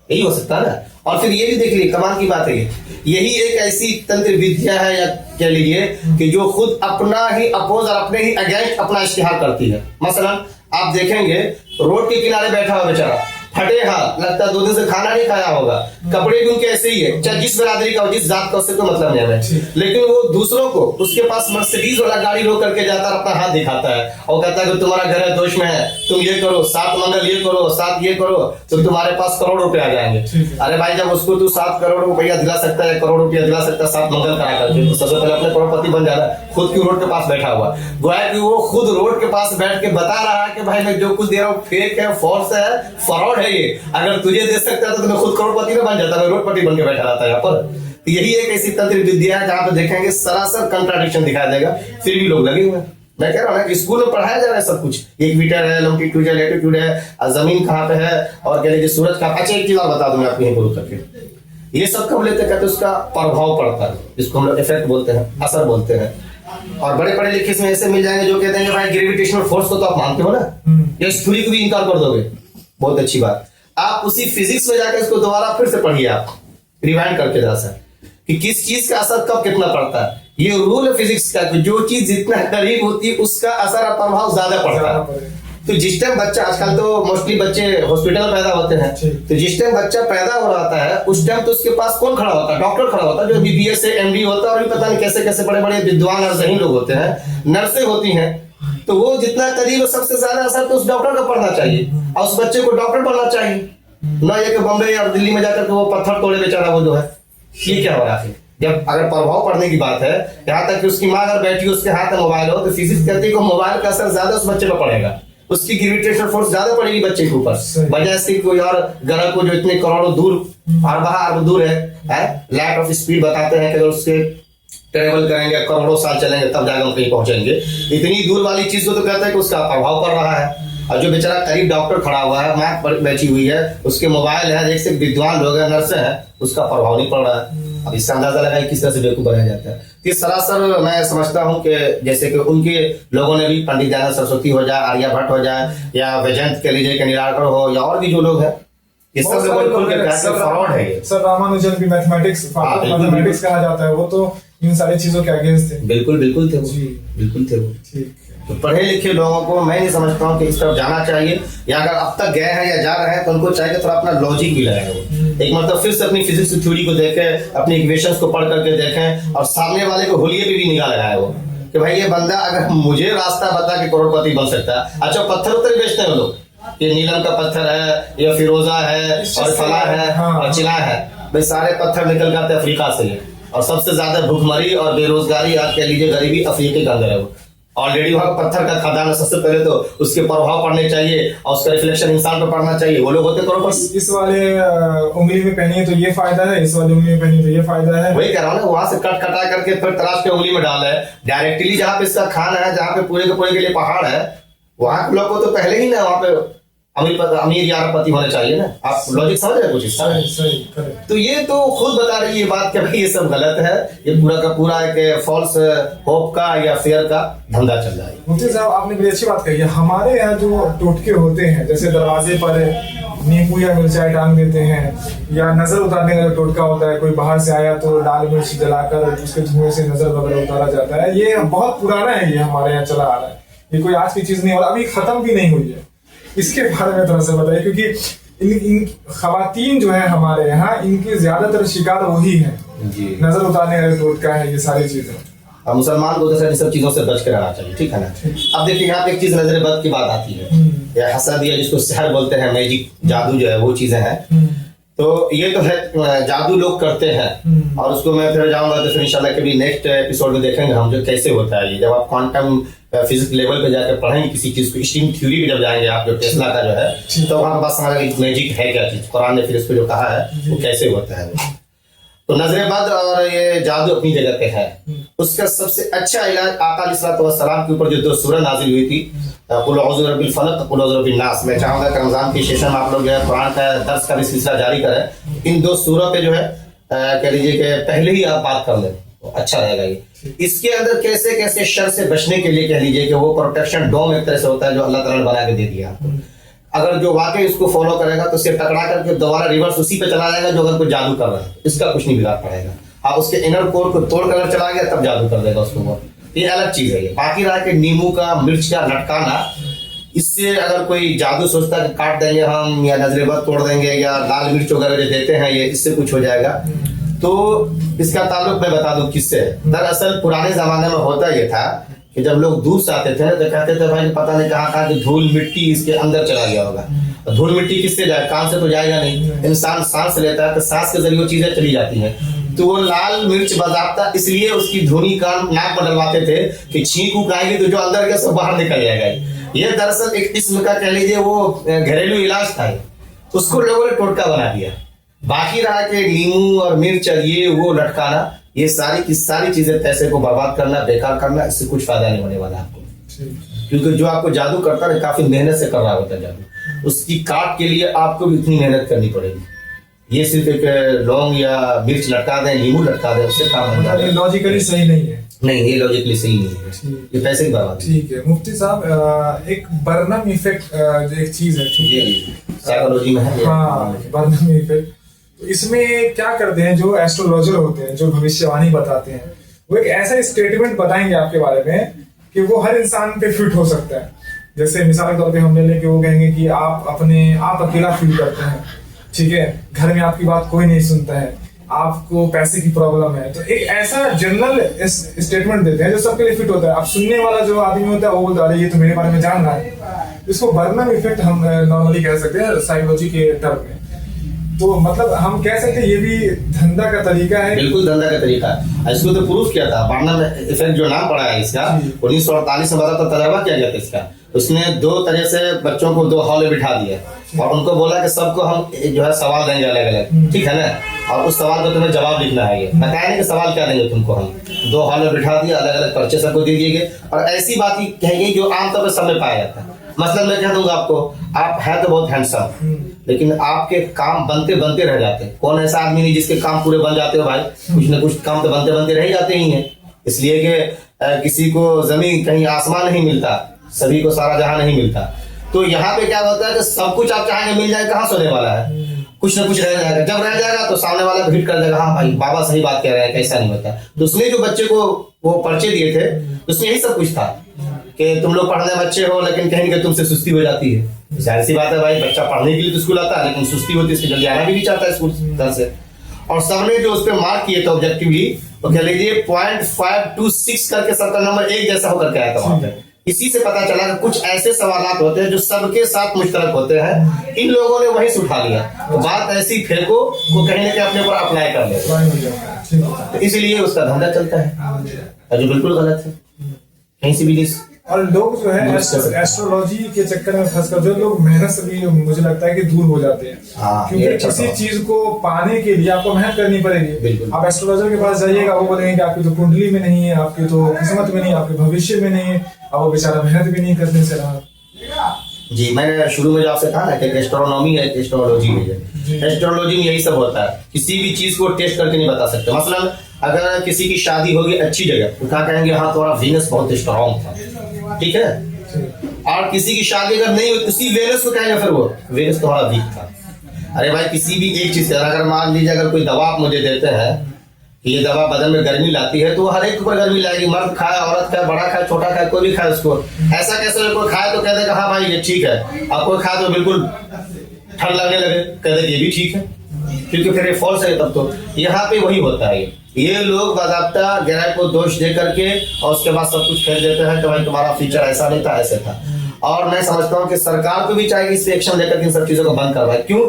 यही हो सकता है ना। और फिर ये भी देख लीजिए, कमाल की बात है ये, यही एक ऐसी तंत्र विद्या है या कह लीजिए कि जो खुद अपना ही अपोज और अपने ही अगेंस्ट अपना इश्तिहार करती है। मसलन आप देखेंगे रोड के किनारे बैठा हुआ बेचारा, फटे हाथ, लगता है 2 दिन से खाना नहीं खाया होगा, कपड़े भी उनके ऐसे ही है, चाहे जिस बिरादरी का हो, जिस जात का, उससे कोई मतलब नहीं है, लेकिन वो दूसरों को उसके पास मर्सिडीज वाला गाड़ी रोक करके जाता है, अपना हाथ दिखाता है और कहता है कि तुम्हारा घर है, दोष में है, तुम ये करो, 7 मंगल ये करो, 7 ये करो, तो तुम्हारे पास करोड़ रुपए आ जाएंगे। अरे भाई, जब उसको तू 7 करोड़ रुपया दिला सकता है, करोड़ रुपया दिला सकता है 7 मंगल करा करके, तो सबसे पहले अपने करोड़पति बन जाना। खुद की रोड के पास बैठा हुआ, गोया कि वो खुद रोड के पास बैठ के बता रहा है कि भाई मैं जो कुछ दे रहा हूँ फेक है, फॉल्स है, फ्रॉड है ये। अगर तुझे दे सकता है तो मैं खुद करोड़पति में बन जाता, मैं रोडपति बन के बैठा रहता है यहाँ पर। तो यही एक ऐसी तंत्र विद्या है जहां पे देखेंगे सरासर कंट्राडिक्शन दिखाई देगा, फिर भी लोग लगे हुए हैं। मैं कह रहा हूँ ना कि स्कूल में पढ़ाया जा रहा है सब कुछ, एक मीटर है, लॉन्गिट्यूड है, लैटिट्यूड है, जमीन कहाँ पे है, और कह लीजिए सूरज का। अच्छा एक चीज और बता दूं मैं आपको यहीं बोल करके, ये सब कब लेते कहते उसका प्रभाव पड़ता है, जिसको हम लोग इफेक्ट बोलते हैं, असर बोलते हैं। और बड़े पढ़े लिखे इसमें ऐसे मिल जाएंगे जो कहते हैं भाई ग्रेविटेशनल फोर्स को तो आप मानते हो ना, या इस थ्योरी को भी इनकार कर दोगे, बहुत अच्छी बात। आप उसी फिजिक्स में जाकर इसको दोबारा फिर से पढ़िए, आप रिवाइंड करके जरा सा, कि किस चीज का असर कब कितना पड़ता है। ये रूल है फिजिक्स का कि जो चीज जितना करीब होती है उसका असर और प्रभाव ज्यादा पड़ता है। तो जिस टाइम बच्चा, आजकल तो मोस्टली बच्चे हॉस्पिटल पैदा होते हैं, तो जिस टाइम बच्चा पैदा हो रहा है उस टाइम तो उसके पास कौन खड़ा होता है? डॉक्टर खड़ा होता है, जो बीबीएस से एमडी होता है, और भी पता नहीं कैसे कैसे बड़े बड़े विद्वान और ज़हीन लोग होते हैं, नर्सें होती हैं। तो वो जितना करीब, सबसे ज्यादा असर तो उस डॉक्टर का पड़ना चाहिए, और उस बच्चे को डॉक्टर बनना चाहिए, ना ये कि बम्बई और दिल्ली में जाकर के वो पत्थर तोड़े बेचारा वो जो है। ये क्या हो रहा है? जब अगर प्रभाव पड़ने की बात है, यहाँ तक कि उसकी माँ अगर बैठी उसके हाथ में मोबाइल हो, तो फिजिक्स कहती है कि मोबाइल का असर ज्यादा उस बच्चे पर पड़ेगा, उसकी ग्रेविटेशनल फोर्स ज्यादा पड़ेगी बच्चे के ऊपर, बजाय से कोई और ग्रह को जो इतने करोड़ों दूर, अरब दूर है, लाइट ऑफ स्पीड बताते हैं कि अगर उसके ट्रेवल करेंगे, करोड़ों साल चलेंगे तब जाकर हम कहीं पहुंचेंगे। इतनी दूर वाली चीज को तो कहता है कि उसका प्रभाव पड़ रहा है। और जो बेचारा करीब डॉक्टर खड़ा हुआ है, माँ बैठी हुई है, उसके मोबाइल है, जैसे विद्वान लोग हैं, नर्सें हैं, उसका प्रभाव नहीं पड़ रहा है। अब इससे अंदाजा लगाए किस तरह से बेवकूफ बनाया जाता है। कि सरासर मैं समझता हूँ कि जैसे कि उनके लोगों ने भी, पंडित दयानंद सरस्वती हो जाए, आर्यभट्ट हो जाए, या वैजयंत कह लीजिए कि निराकर हो, या और भी जो लोग हैं, ये सब फ्रॉड है। सर रामानुजन भी मैथमेटिक्स कहा जाता है, वो तो इन सारी चीजों के अगेंस्ट थे। बिल्कुल बिल्कुल थे वो, बिल्कुल थे वो। ठीक। तो पढ़े लिखे लोगों को मैं नहीं समझता हूँ कि इस तरफ जाना चाहिए, या अगर अब तक गए हैं या जा रहे हैं तो उनको चाहिए थोड़ा अपना लॉजिक भी लगाए वो, एक मतलब फिर से अपनी फिजिक्स थ्योरी को देखें, अपनी इक्वेशंस को पढ़ करके देखें, और सामने वाले को होलिये पे भी निगाह लगाए वो, कि भाई ये बंदा अगर मुझे रास्ता बता के करोड़पति बन सकता है। अच्छा पत्थर उत्तर बेचते हैं लोग, ये नीलम का पत्थर है, या फिरोजा है, और फला है, और चिला है, भाई सारे पत्थर निकल के आते अफ्रीका से, और सबसे ज्यादा भूखमरी और बेरोजगारी, आप कह लीजिए गरीबी, अफ्रीका के अंदर है वो। ऑलरेडी वहां पत्थर का खदान है, सबसे पहले तो उसके प्रभाव पड़ने चाहिए, और उसका रिफ्लेक्शन इंसान पर पड़ना चाहिए, वो लोग होते करोड़। इस वाले उंगली में पहनी तो ये फायदा है, इस वाली उंगली में पहनी तो ये फायदा है। वही कह रहा हूँ ना, वहां से कट कटा करके फिर तराश के उंगली में डाला है डायरेक्टली, जहाँ पे इसका खाना है, जहाँ पे पूरे के लिए पहाड़ है, वहां के लोग को तो पहले ही ना वहां पे अमीर या अरबपति होने चाहिए ना। आप लॉजिक समझ रहे कुछ इसका? सही। तो ये तो खुद बता रही है बात कि भाई ये सब गलत है, ये पूरा का पूरा एक फॉल्स होप का या फेयर का धंधा चल रहा है। मुफ्ती साहब आपने बड़ी अच्छी बात कही है। हमारे यहाँ जो टोटके होते हैं, जैसे दरवाजे पर नींबू या मिर्चाई टांग देते हैं, या नजर उतारने का टोटका होता है, कोई बाहर से आया तो लाल मिर्च जलाकर उसके धुएं से नजर वगैरह उतारा जाता है, ये बहुत पुराना है, ये हमारे यहाँ चला आ रहा है, ये कोई आज की चीज नहीं, और अभी खत्म भी नहीं हुई है। इसके बारे में थोड़ा सा बताइए, क्योंकि इन खवातीन जो है हमारे यहाँ, इनके ज्यादातर शिकार वही है, नजर उतारने का टोटका है, ये सारी चीजें। मुसलमान को तो सब चीजों से बच के रहना चाहिए, ठीक है ना। अब देखिए यहाँ पे एक चीज नजर बद की बात आती है, या हसद या जिसको सहर बोलते हैं, मैजिक, जादू जो है वो चीजें हैं। तो ये तो है जादू लोग करते हैं, और उसको मैं फिर जाऊंगा तो फिर इंशाल्लाह कभी नेक्स्ट एपिसोड में देखेंगे हम जो कैसे होता है ये। जब आप क्वांटम फिजिक्स लेवल पे जाकर पढ़ेंगे किसी चीज को, स्ट्रिंग थ्योरी पे जब जाएंगे आप, जो टेस्ला का जो है, तो वहां बस हमारा मैजिक है क्या चीज, कुरान ने फिर इसको जो कहा है वो कैसे होता है। तो नजर बद और ये जादू अपनी जगह पे है। उसका सबसे अच्छा इलाज आका अलैहिस्सलाम के ऊपर जो 2 सूरह नाजिल हुई थी, कुल औज़ु बिरब्बिल फलक, कुल औज़ु बिरब्बिन नास। मैं चाहूंगा कि रमजान के सेशन में आप लोग जो है कुरान का दर्स का भी सिलसिला जारी करें। इन 2 सूरह पे जो है कह लीजिए कि पहले ही आप बात कर लें तो अच्छा रहेगा। ये इसके अंदर कैसे कैसे शर से बचने के लिए कह लीजिए कि वो प्रोटेक्शन डोम एक तरह से होता है जो अल्लाह ताला ने बना के दे दिया आपको। अगर जो वाकई इसको फॉलो करेगा तो उसे टकरा करके दोबारा रिवर्स उसी पे चला जाएगा जो अगर कोई जादू कर रहा है, इसका कुछ नहीं बिगाड़ पाएगा। आप उसके इनर कोर को तोड़ कर चला गया तब जादू कर देगा उसको वो, ये अलग चीज है। ये बाकी रहा कि नींबू का, मिर्च का लटकाना, इससे अगर कोई जादू सोचता है कि काट देंगे हम या नजरे बद तोड़ देंगे या लाल मिर्च वगैरह जो देते हैं ये इससे कुछ हो जाएगा, तो इसका ताल्लुक मैं बता दूं किससे। दरअसल पुराने जमाने में होता ये था कि जब लोग दूर से आते थे तो कहते थे भाई पता नहीं कहाँ कि धूल मिट्टी इसके अंदर चला गया होगा। और धूल मिट्टी किससे जाए, कान से तो जाएगा नहीं, इंसान सांस लेता है तो सांस के जरिए वो चीजें चली जाती हैं। तो वो लाल मिर्च बाज़ाब्ता इसलिए उसकी धुनी कान नाक में डलवाते थे कि छींक उक आएगी तो जो अंदर के सब बाहर निकल जाएगा। ये दरअसल एक किस्म का कह लीजिए वो घरेलू इलाज था, उसको लोगों ने टोटका बना दिया। बाकी रहा कि नींबू और मिर्च और ये वो लटकाना, ये सारी की सारी चीजें पैसे को बर्बाद करना, बेकार करना, इससे कुछ फायदा नहीं होने वाला आपको। क्योंकि जो आपको जादू करता है काफी मेहनत से कर रहा होता है जादू, उसकी काट के लिए आपको भी इतनी मेहनत करनी पड़ेगी। ये सिर्फ एक लौंग या मिर्च लटका दें, नींबू लटका दें, उससे काम बन जाता है। लॉजिकली सही नहीं है। नहीं, ये लॉजिकली सही नहीं है, ये पैसे की बर्बाद। ठीक है मुफ्ती साहब, एक बर्नम इफेक्ट जो एक चीज है, ठीक है, साइकोलॉजी में है। हाँ, बर्नम इफेक्ट। तो इसमें क्या करते हैं जो एस्ट्रोलॉजर होते हैं, जो भविष्यवाणी बताते हैं, वो एक ऐसा स्टेटमेंट बताएंगे आपके बारे में कि वो हर इंसान पे फिट हो सकता है। जैसे मिसाल के तौर पे हम ले लें कि वो कहेंगे कि आप अकेला फील करते हैं, ठीक है, घर में आपकी बात कोई नहीं सुनता है, आपको पैसे की प्रॉब्लम है, तो एक ऐसा जनरल स्टेटमेंट देते हैं जो सबके लिए फिट होता है। अब सुनने वाला जो आदमी होता है वो बोलता है ये तो मेरे बारे में जान रहा है। इसको बर्नम इफेक्ट हम नॉर्मली कह सकते हैं साइकोलॉजी के टर्म में। तो मतलब हम कह सकते हैं ये भी धंधा का तरीका है। बिल्कुल धंधा का तरीका है। इसको तो प्रूफ किया था, बर्नम इफेक्ट जो नाम पड़ा है इसका 1948 में बता तो तजर्बा किया गया था इसका। उसने 2 तरह से बच्चों को 2 हॉल में बिठा दिया और उनको बोला कि सबको हम जो है सवाल देंगे अलग अलग, ठीक है ना, और उस सवाल को तुम्हें जवाब लिखना है। ये बताया नहीं कि सवाल क्या देंगे तुमको, हम 2 हॉल में बिठा दिया, अलग अलग पर्चे सबको दे दिए गए और ऐसी बात ही कहेंगे जो आमतौर पर सब में पाया जाता है। मतलब मैं कह दूंगा आपको, आप है तो बहुत हैंडसम, लेकिन आपके काम बनते बनते रह जाते। कौन ऐसा आदमी नहीं जिसके काम पूरे बन जाते हो भाई, कुछ ना कुछ काम तो बनते बनते रह जाते ही हैं। इसलिए कि किसी को जमीन कहीं आसमान नहीं मिलता, सभी को सारा जहां नहीं मिलता। तो यहाँ पे क्या होता है कि सब कुछ आप चाहेंगे मिल जाए, कहाँ सोने वाला है, कुछ ना कुछ रह जाएगा। जब रह जाएगा तो सामने वाला हिट कर देगा, हाँ भाई बाबा सही बात कह रहे हैं, कैसा नहीं होता। तो उसने जो बच्चे को वो पर्चे दिए थे उसमें यही सब कुछ था कि तुम लोग पढ़ने बच्चे हो लेकिन कहीं कि तुमसे सुस्ती हो जाती है। जाहिर सी बात है भाई, बच्चा पढ़ने के लिए तो स्कूल आता है लेकिन सुस्ती होती है, इसके जल्दी आना भी नहीं चाहता है स्कूल घर से। और सबने जो उस पर मार्क किए थे ऑब्जेक्टिवली, वो कह लीजिए 0.526 करके सबका नंबर एक जैसा होकर के आया था वहां पे। इसी से पता चला कि कुछ ऐसे सवालात होते हैं जो सबके साथ मुश्तरक होते हैं, इन लोगों ने वहीं से उठा लिया। तो बात ऐसी फेंको वो कहीं ना कहीं अपने ऊपर अप्लाई कर ले, तो इसीलिए उसका धंधा चलता है जो बिल्कुल गलत है, कहीं से भी नहीं। और लोग जो है एस्ट्रोलॉजी के चक्कर में फंसकर जो लोग मेहनत से भी मुझे लगता है कि दूर हो जाते हैं। क्योंकि किसी चीज को पाने के लिए आपको मेहनत करनी पड़ेगी। आप एस्ट्रोलॉजर के पास जाइएगा, वो बोलेंगे कि आपकी तो कुंडली में नहीं है, आपकी तो किस्मत में नहीं, आपके भविष्य में नहीं है, और वो बेचारा मेहनत भी नहीं करने से रहा। जी, मैंने शुरू में जो आपसे कहा ना कि एस्ट्रोनॉमी है, एस्ट्रोलॉजी है। एस्ट्रोलॉजी में यही सब होता है, किसी भी चीज को टेस्ट करके नहीं बता सकते। मसलन अगर किसी की शादी होगी अच्छी जगह तो क्या कहेंगे, हाँ तुम्हारा वीनस बहुत स्ट्रॉन्ग था, ठीक है। और किसी की शादी अगर नहीं हुई उसी वीनस को कहेंगे फिर वो वीनस तुम्हारा वीक था। अरे भाई किसी भी एक चीज, अगर मान लीजिए अगर कोई दवा आप मुझे देते हैं कि ये दवा बदन में गर्मी लाती है, तो हर एक ऊपर गर्मी लाएगी, मर्द खाए, औरत खाए, बड़ा खाए, छोटा खाए, कोई भी खाए उसको। ऐसा कैसे कोई खाए तो कह देगा हाँ भाई ये ठीक है, और कोई खाए तो बिल्कुल ठंड लगने लगे कह दे ये भी ठीक है, क्योंकि फिर ये फॉल्स है। तब तो यहाँ पे वही होता है, ये लोग बाज़ाब्ता ग्रह को दोष दे करके और उसके बाद सब कुछ फेंक देते हैं कि भाई तुम्हारा फ्यूचर ऐसा नहीं था, ऐसे था। और मैं समझता हूँ कि सरकार को भी चाहिए इस पे एक्शन लेकर इन सब चीजों को बंद करवाए। क्यों?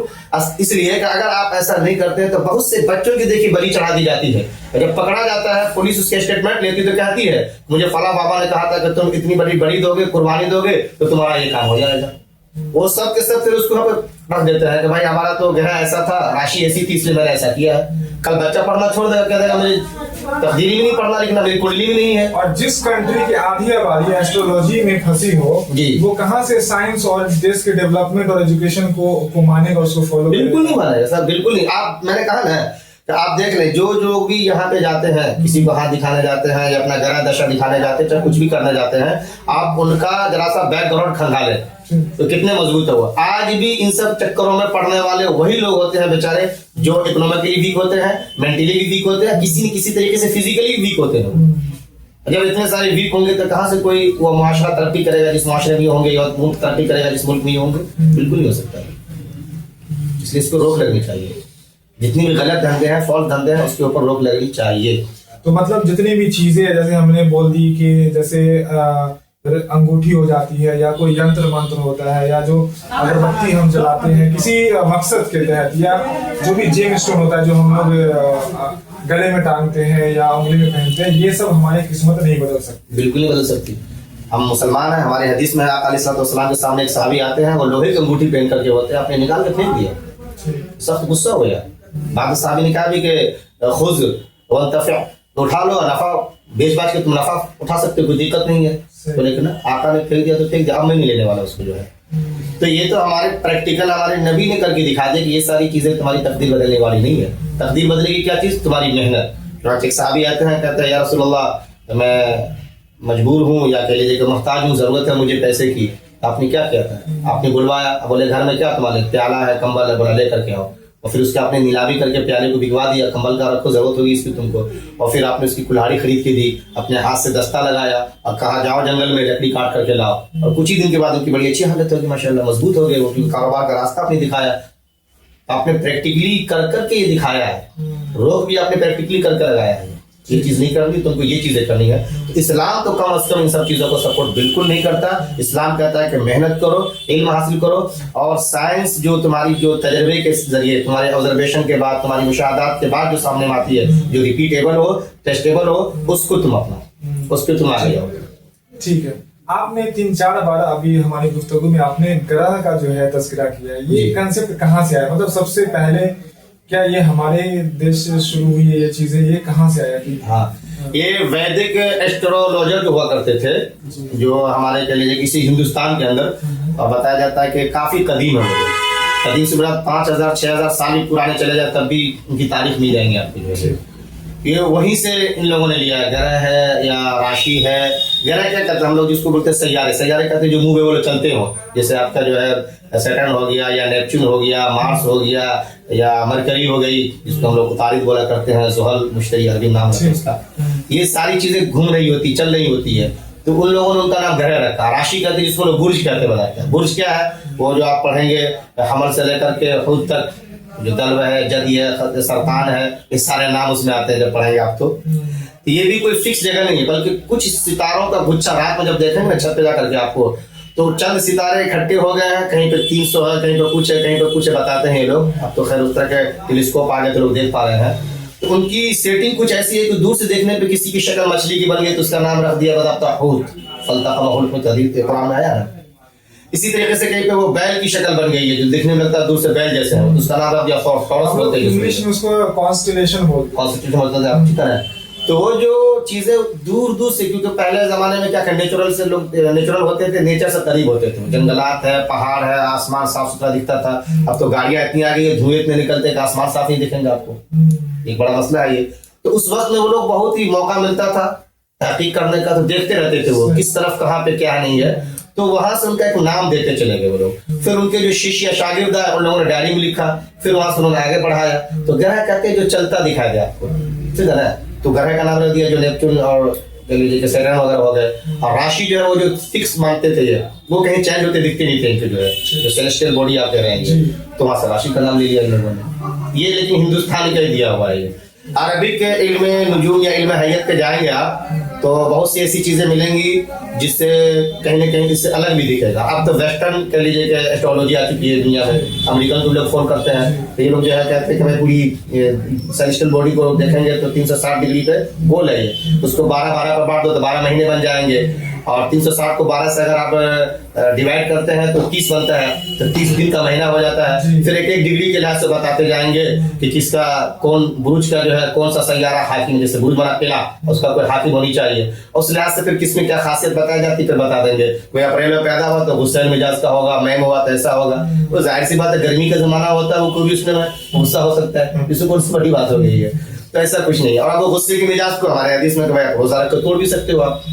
इसलिए कि अगर आप ऐसा नहीं करते तो बहुत से बच्चों की देखिए बलि चढ़ा दी जाती है। जब पकड़ा जाता है पुलिस उसके स्टेटमेंट लेती तो कहती है मुझे फला बाबा ने कहा था कि तुम इतनी बड़ी बलि दोगे, कुर्बानी दोगे तो तुम्हारा ये काम हो जाएगा। वो सब के सब फिर उसको रख देते हैं कि भाई हमारा तो गहरा ऐसा था, राशि ऐसी थी इसलिए मैंने ऐसा किया है। कल बच्चा पढ़ना छोड़ देगा, कह देगा मुझे तकदीरी भी नहीं पढ़ना, लेकिन मेरी कुंडली भी नहीं है। और जिस कंट्री की आधी आबादी एस्ट्रोलॉजी में फंसी हो वो कहाँ से साइंस और देश के डेवलपमेंट और एजुकेशन को मानेगा, उसको फॉलो बिल्कुल नहीं मानेगा सर, बिल्कुल नहीं। आप मैंने कहा ना तो आप देख लें जो जो भी यहाँ पे जाते हैं, किसी को हाथ दिखाने जाते हैं या अपना ग्रह दशा दिखाने जाते हैं, चाहे कुछ भी करने जाते हैं, आप उनका जरा सा बैकग्राउंड खंगालें तो कितने मजबूत है वो। आज भी इन सब चक्करों में पड़ने वाले वही लोग होते हैं बेचारे जो इकोनॉमिकली वीक होते हैं, मेंटली भी वीक होते हैं, किसी न किसी तरीके से फिजिकली वीक होते हैं। जब इतने सारे वीक होंगे तो कहाँ से कोई वो मुआशरा तरक्की करेगा जिस मुआशरे में होंगे, या मुल्क तरक्की करेगा जिस मुल्क में होंगे? बिल्कुल नहीं हो सकता। इसलिए इसको रोक लगनी चाहिए। जितनी भी गलत धंधे हैं, फॉल्स धंधे हैं, उसके ऊपर रोक लगनी चाहिए। तो मतलब जितनी भी चीजें जैसे हमने बोल दी कि जैसे अंगूठी हो जाती है या कोई यंत्र मंत्र होता है या जो अगरबत्ती हम जलाते हैं किसी मकसद के तहत, या जो भी जेम स्टोन होता है जो हम लोग गले में टांगते हैं या उंगली में पहनते हैं, ये सब हमारी किस्मत नहीं बदल सकती। बिल्कुल नहीं बदल सकती। हम मुसलमान हैं, हमारे हदीस में आका अलैहिस्सलाम के सामने एक सहाबी आते हैं, वो लोहे की अंगूठी पहन करके होते हैं, आपने निकाल के फेंक दिया, सख्त गुस्सा हो गया। बाद साहबी ने कहा भी कि खुद वंतफ़िअ, तो उठा लो, नफा बेच बाच के तुम नफा उठा सकते हो, कोई दिक्कत नहीं है। तो लेकिन आका ने फेंक दिया तो फेंक दिया, अब मैं नहीं लेने वाला उसको जो है। तो ये तो हमारे प्रैक्टिकल हमारे नबी ने करके दिखा दिया कि ये सारी चीजें तुम्हारी तकदीर बदलने वाली नहीं है। तकदीर बदलेगी क्या चीज? तुम्हारी मेहनत। एक साहबी आते हैं, कहते हैं या रसूलल्लाह मैं मजबूर हूँ या कह लीजिए कि मुहताज हूँ, जरूरत है मुझे पैसे की। आपने क्या किया था? आपने बुलवाया, बोले घर में क्या तुम्हारे प्याला है, कंबल है, बोला लेकर के आओ। और फिर उसके आपने नीलामी करके प्याले को बिकवा दिया, कंबल का रखो, जरूरत होगी इसकी तुमको। और फिर आपने उसकी कुल्हाड़ी खरीद के दी, अपने हाथ से दस्ता लगाया और कहा जाओ जंगल में लकड़ी काट करके लाओ। और कुछ ही दिन के बाद उनकी बड़ी अच्छी हालत होगी, माशाल्लाह मजबूत हो गए, वो कारोबार का रास्ता आपने दिखाया। आपने प्रैक्टिकली कर करके ये दिखाया है, रोग भी आपने प्रैक्टिकली करके लगाया है। ये चीज नहीं करनी, तुमको ये चीजें करनी है। तो इस्लाम तो कम से कम इन सब चीजों को सपोर्ट बिल्कुल नहीं करता। इस्लाम कहता है कि मेहनत करो, इल्म हासिल करो, और साइंस जो तुम्हारी जो तजर्बे के जरिए, तुम्हारे ऑब्जर्वेशन के बाद, तुम्हारी मुशाहदात के बाद जो सामने आती है, जो रिपीटेबल हो, टेस्टेबल हो, उसको तुम अपना, उस पर तुम आ जाओ। ठीक है। आपने 3-4 बार अभी हमारी गुफ्तगू में आपने ग्रह का जो है तस्करा किया है, ये कंसेप्ट कहाँ से आया? मतलब सबसे पहले क्या ये हमारे देश से शुरू हुई है ये चीजें, ये कहाँ से आया? हाँ, ये वैदिक एस्ट्रोलॉजर जो हुआ करते थे, जो हमारे कह लीजिए किसी हिंदुस्तान के अंदर, और बताया जाता है कि काफी कदीम है, कदीम से बड़ा 5000-6000 साल पुराने चले जाए तब भी उनकी तारीख मिल जाएंगे आपको। जो है ये वहीं से इन लोगों ने लिया है। ग्रह है या राशि है, ग्रह क्या कहते हैं हम लोग जिसको बोलते हैं सैयारे, सैयारे कहते हैं जो मुंह में वो चलते हो, जैसे आपका जो है सैटर्न हो गया या नेपच्यून हो गया, मार्स हो गया या मरकरी हो गई, जिसको हम लोग उतारित बोला करते हैं, जुहल मुश्तरी अरबी नाम है इसका। ये सारी चीजें घूम रही होती, चल रही होती है, तो उन लोगों ने उनका नाम ग्रह रखा। राशि कहते हैं जिसको लोग बुर्ज कहते बताते हैं। बुर्ज क्या है? वो जो आप पढ़ेंगे हमल से लेकर के खुद तक, जो दल्व है, जदी है, सरतान है, ये सारे नाम उसमें आते हैं जब पढ़ेंगे आप। तो ये भी कोई फिक्स जगह नहीं है, बल्कि कुछ सितारों का गुच्छा रात में जब देखेंगे ना छत पे जाकर के आपको, तो चंद सितारे इकट्ठे हो गए हैं, कहीं पे 300 है, कहीं पे कुछ है, कहीं पे कुछ है, बताते हैं ये लोग। अब तो खैर उस तरह के टेलीस्कोप आ गए तो लोग देख पा रहे हैं। तो उनकी सेटिंग कुछ ऐसी है कि दूर से देखने पे किसी की शक्ल मछली की बन गई तो उसका नाम रख दिया कुरान में आया है। इसी तरीके से कहीं पे वो बैल की शक्ल बन गई है, जो देखने में लगता है दूर से बैल जैसे है, उसका नाम रख दिया टॉरस बोलते हैं, इंग्लिश में उसको कॉन्स्टेलेशन बोलते हैं। कॉन्स्टेलेशन बोलते हैं ठीक है। तो वो जो चीजें दूर दूर से, क्योंकि पहले जमाने में क्या नेचुरल से लोग नेचुरल होते थे, नेचर से करीब होते थे, जंगलात है, पहाड़ है, आसमान साफ सुथरा दिखता था। अब तो गाड़ियां इतनी आ गई है, धुएं इतने निकलते हैं कि आसमान साफ नहीं दिखेंगे आपको। एक बड़ा मसला है ये। तो उस वक्त में वो लोग बहुत ही मौका मिलता था तहकीक करने का, तो देखते रहते थे वो किस तरफ कहाँ पे क्या नहीं है, तो वहां से उनका एक नाम देते चले गए वो लोग। फिर उनके जो शिष्य या शागिर्द है उन लोगों ने डायरी में लिखा, फिर वहां से उन्होंने आगे बढ़ाया। तो ग्रह कहते हैं जो चलता दिखाई दे आपको, ठीक है ना। तो ग्रह का नाम रख दिया जो नेपच्यून और सैटर्न वगैरह हो गए। और राशि जो है वो जो फिक्स मानते थे, वो कहीं चेंज होते दिखते नहीं थे इनके, जो है जो सेलेस्टियल बॉडी आप कह रहे हैं, तो वहां से राशि का नाम ले लिया इन लोगों ने। ये लेकिन हिंदुस्तान का ही दिया हुआ है। अरबिक के इल्म नुजूम या इल्म हैयत के जाएंगे आप तो बहुत सी ऐसी चीजें मिलेंगी जिससे कहीं ना कहीं इससे अलग भी दिखेगा। अब तो वेस्टर्न कह लीजिए कि एस्ट्रोलॉजी आ चुकी है दुनिया में। अमेरिकन को लोग फोन करते हैं तो ये लोग जो है कहते हैं कि भाई पूरी सेलेस्टियल बॉडी को देखेंगे तो 360 डिग्री पे गोल है ये, उसको 12-12 पर बांट दो तो 12 महीने बन जाएंगे, और 360 को 12 से अगर आप डिवाइड करते हैं तो 30 बनता है, तो 30 दिन का महीना हो जाता है। फिर एक एक डिग्री के लिहाज से बताते जाएंगे कि किसका कौन बुर्ज का जो है कौन सा सैयारा हाकिम, जैसे बुर्ज बना पेला उसका कोई हाकिम होनी चाहिए, उस लिहाज से फिर किसमें क्या खासियत बताई जाती है फिर बता देंगे। कोई अप्रैल में पैदा हुआ तो गुस्से मिजाज का होगा, मई में हुआ तो ऐसा होगा। तो जाहिर सी बात है गर्मी का जमाना होता है वो कोई भी उसमें गुस्सा हो सकता है, इससे कौन सी बड़ी बात हो गई है। तो ऐसा कुछ नहीं है। और वो गुस्से के मिजाज को हमारे हदीस में रोजा रख कर तोड़ भी सकते हो आप।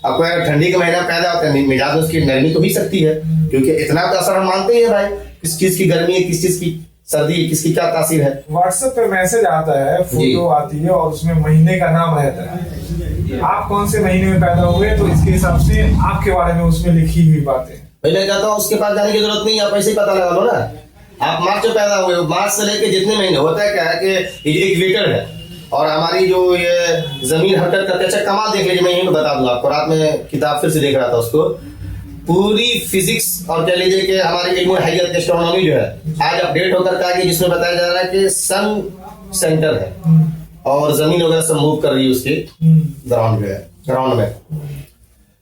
आपको अगर ठंडी के महीना पैदा होता है मिजाज में उसकी नरमी तो ही सकती है, क्योंकि इतना तो असर हम मानते ही है भाई, किस चीज की गर्मी है, किस चीज की सर्दी है, किसकी क्या तासीर है। व्हाट्सएप पे मैसेज आता है, फोटो आती है और उसमें महीने का नाम रहता है, आप कौन से महीने में पैदा हुए तो इसके हिसाब से आपके बारे में उसमें लिखी हुई बातें। पहले कहता हूँ उसके पास जाने की जरूरत नहीं, आप ऐसे ही पता लगा लो ना। आप मार्च में पैदा हुए हो, मार्च से लेके जितने महीने होता है क्या है कि एक मीटर है और हमारी जो ये जमीन हरकत करते, अच्छा कमाल देख लीजिए, मैं यही बता दूंगा आपको। रात में किताब फिर से देख रहा था उसको, पूरी फिजिक्स और कह लीजिए कि हमारी इल्म हकीकत एस्ट्रोनॉमी जो है आज अपडेट होकर के आगे, जिसमें बताया जा रहा है कि सन सेंटर है और जमीन वगैरह सब मूव कर रही है उसके ग्राउंड जो है ग्राउंड में।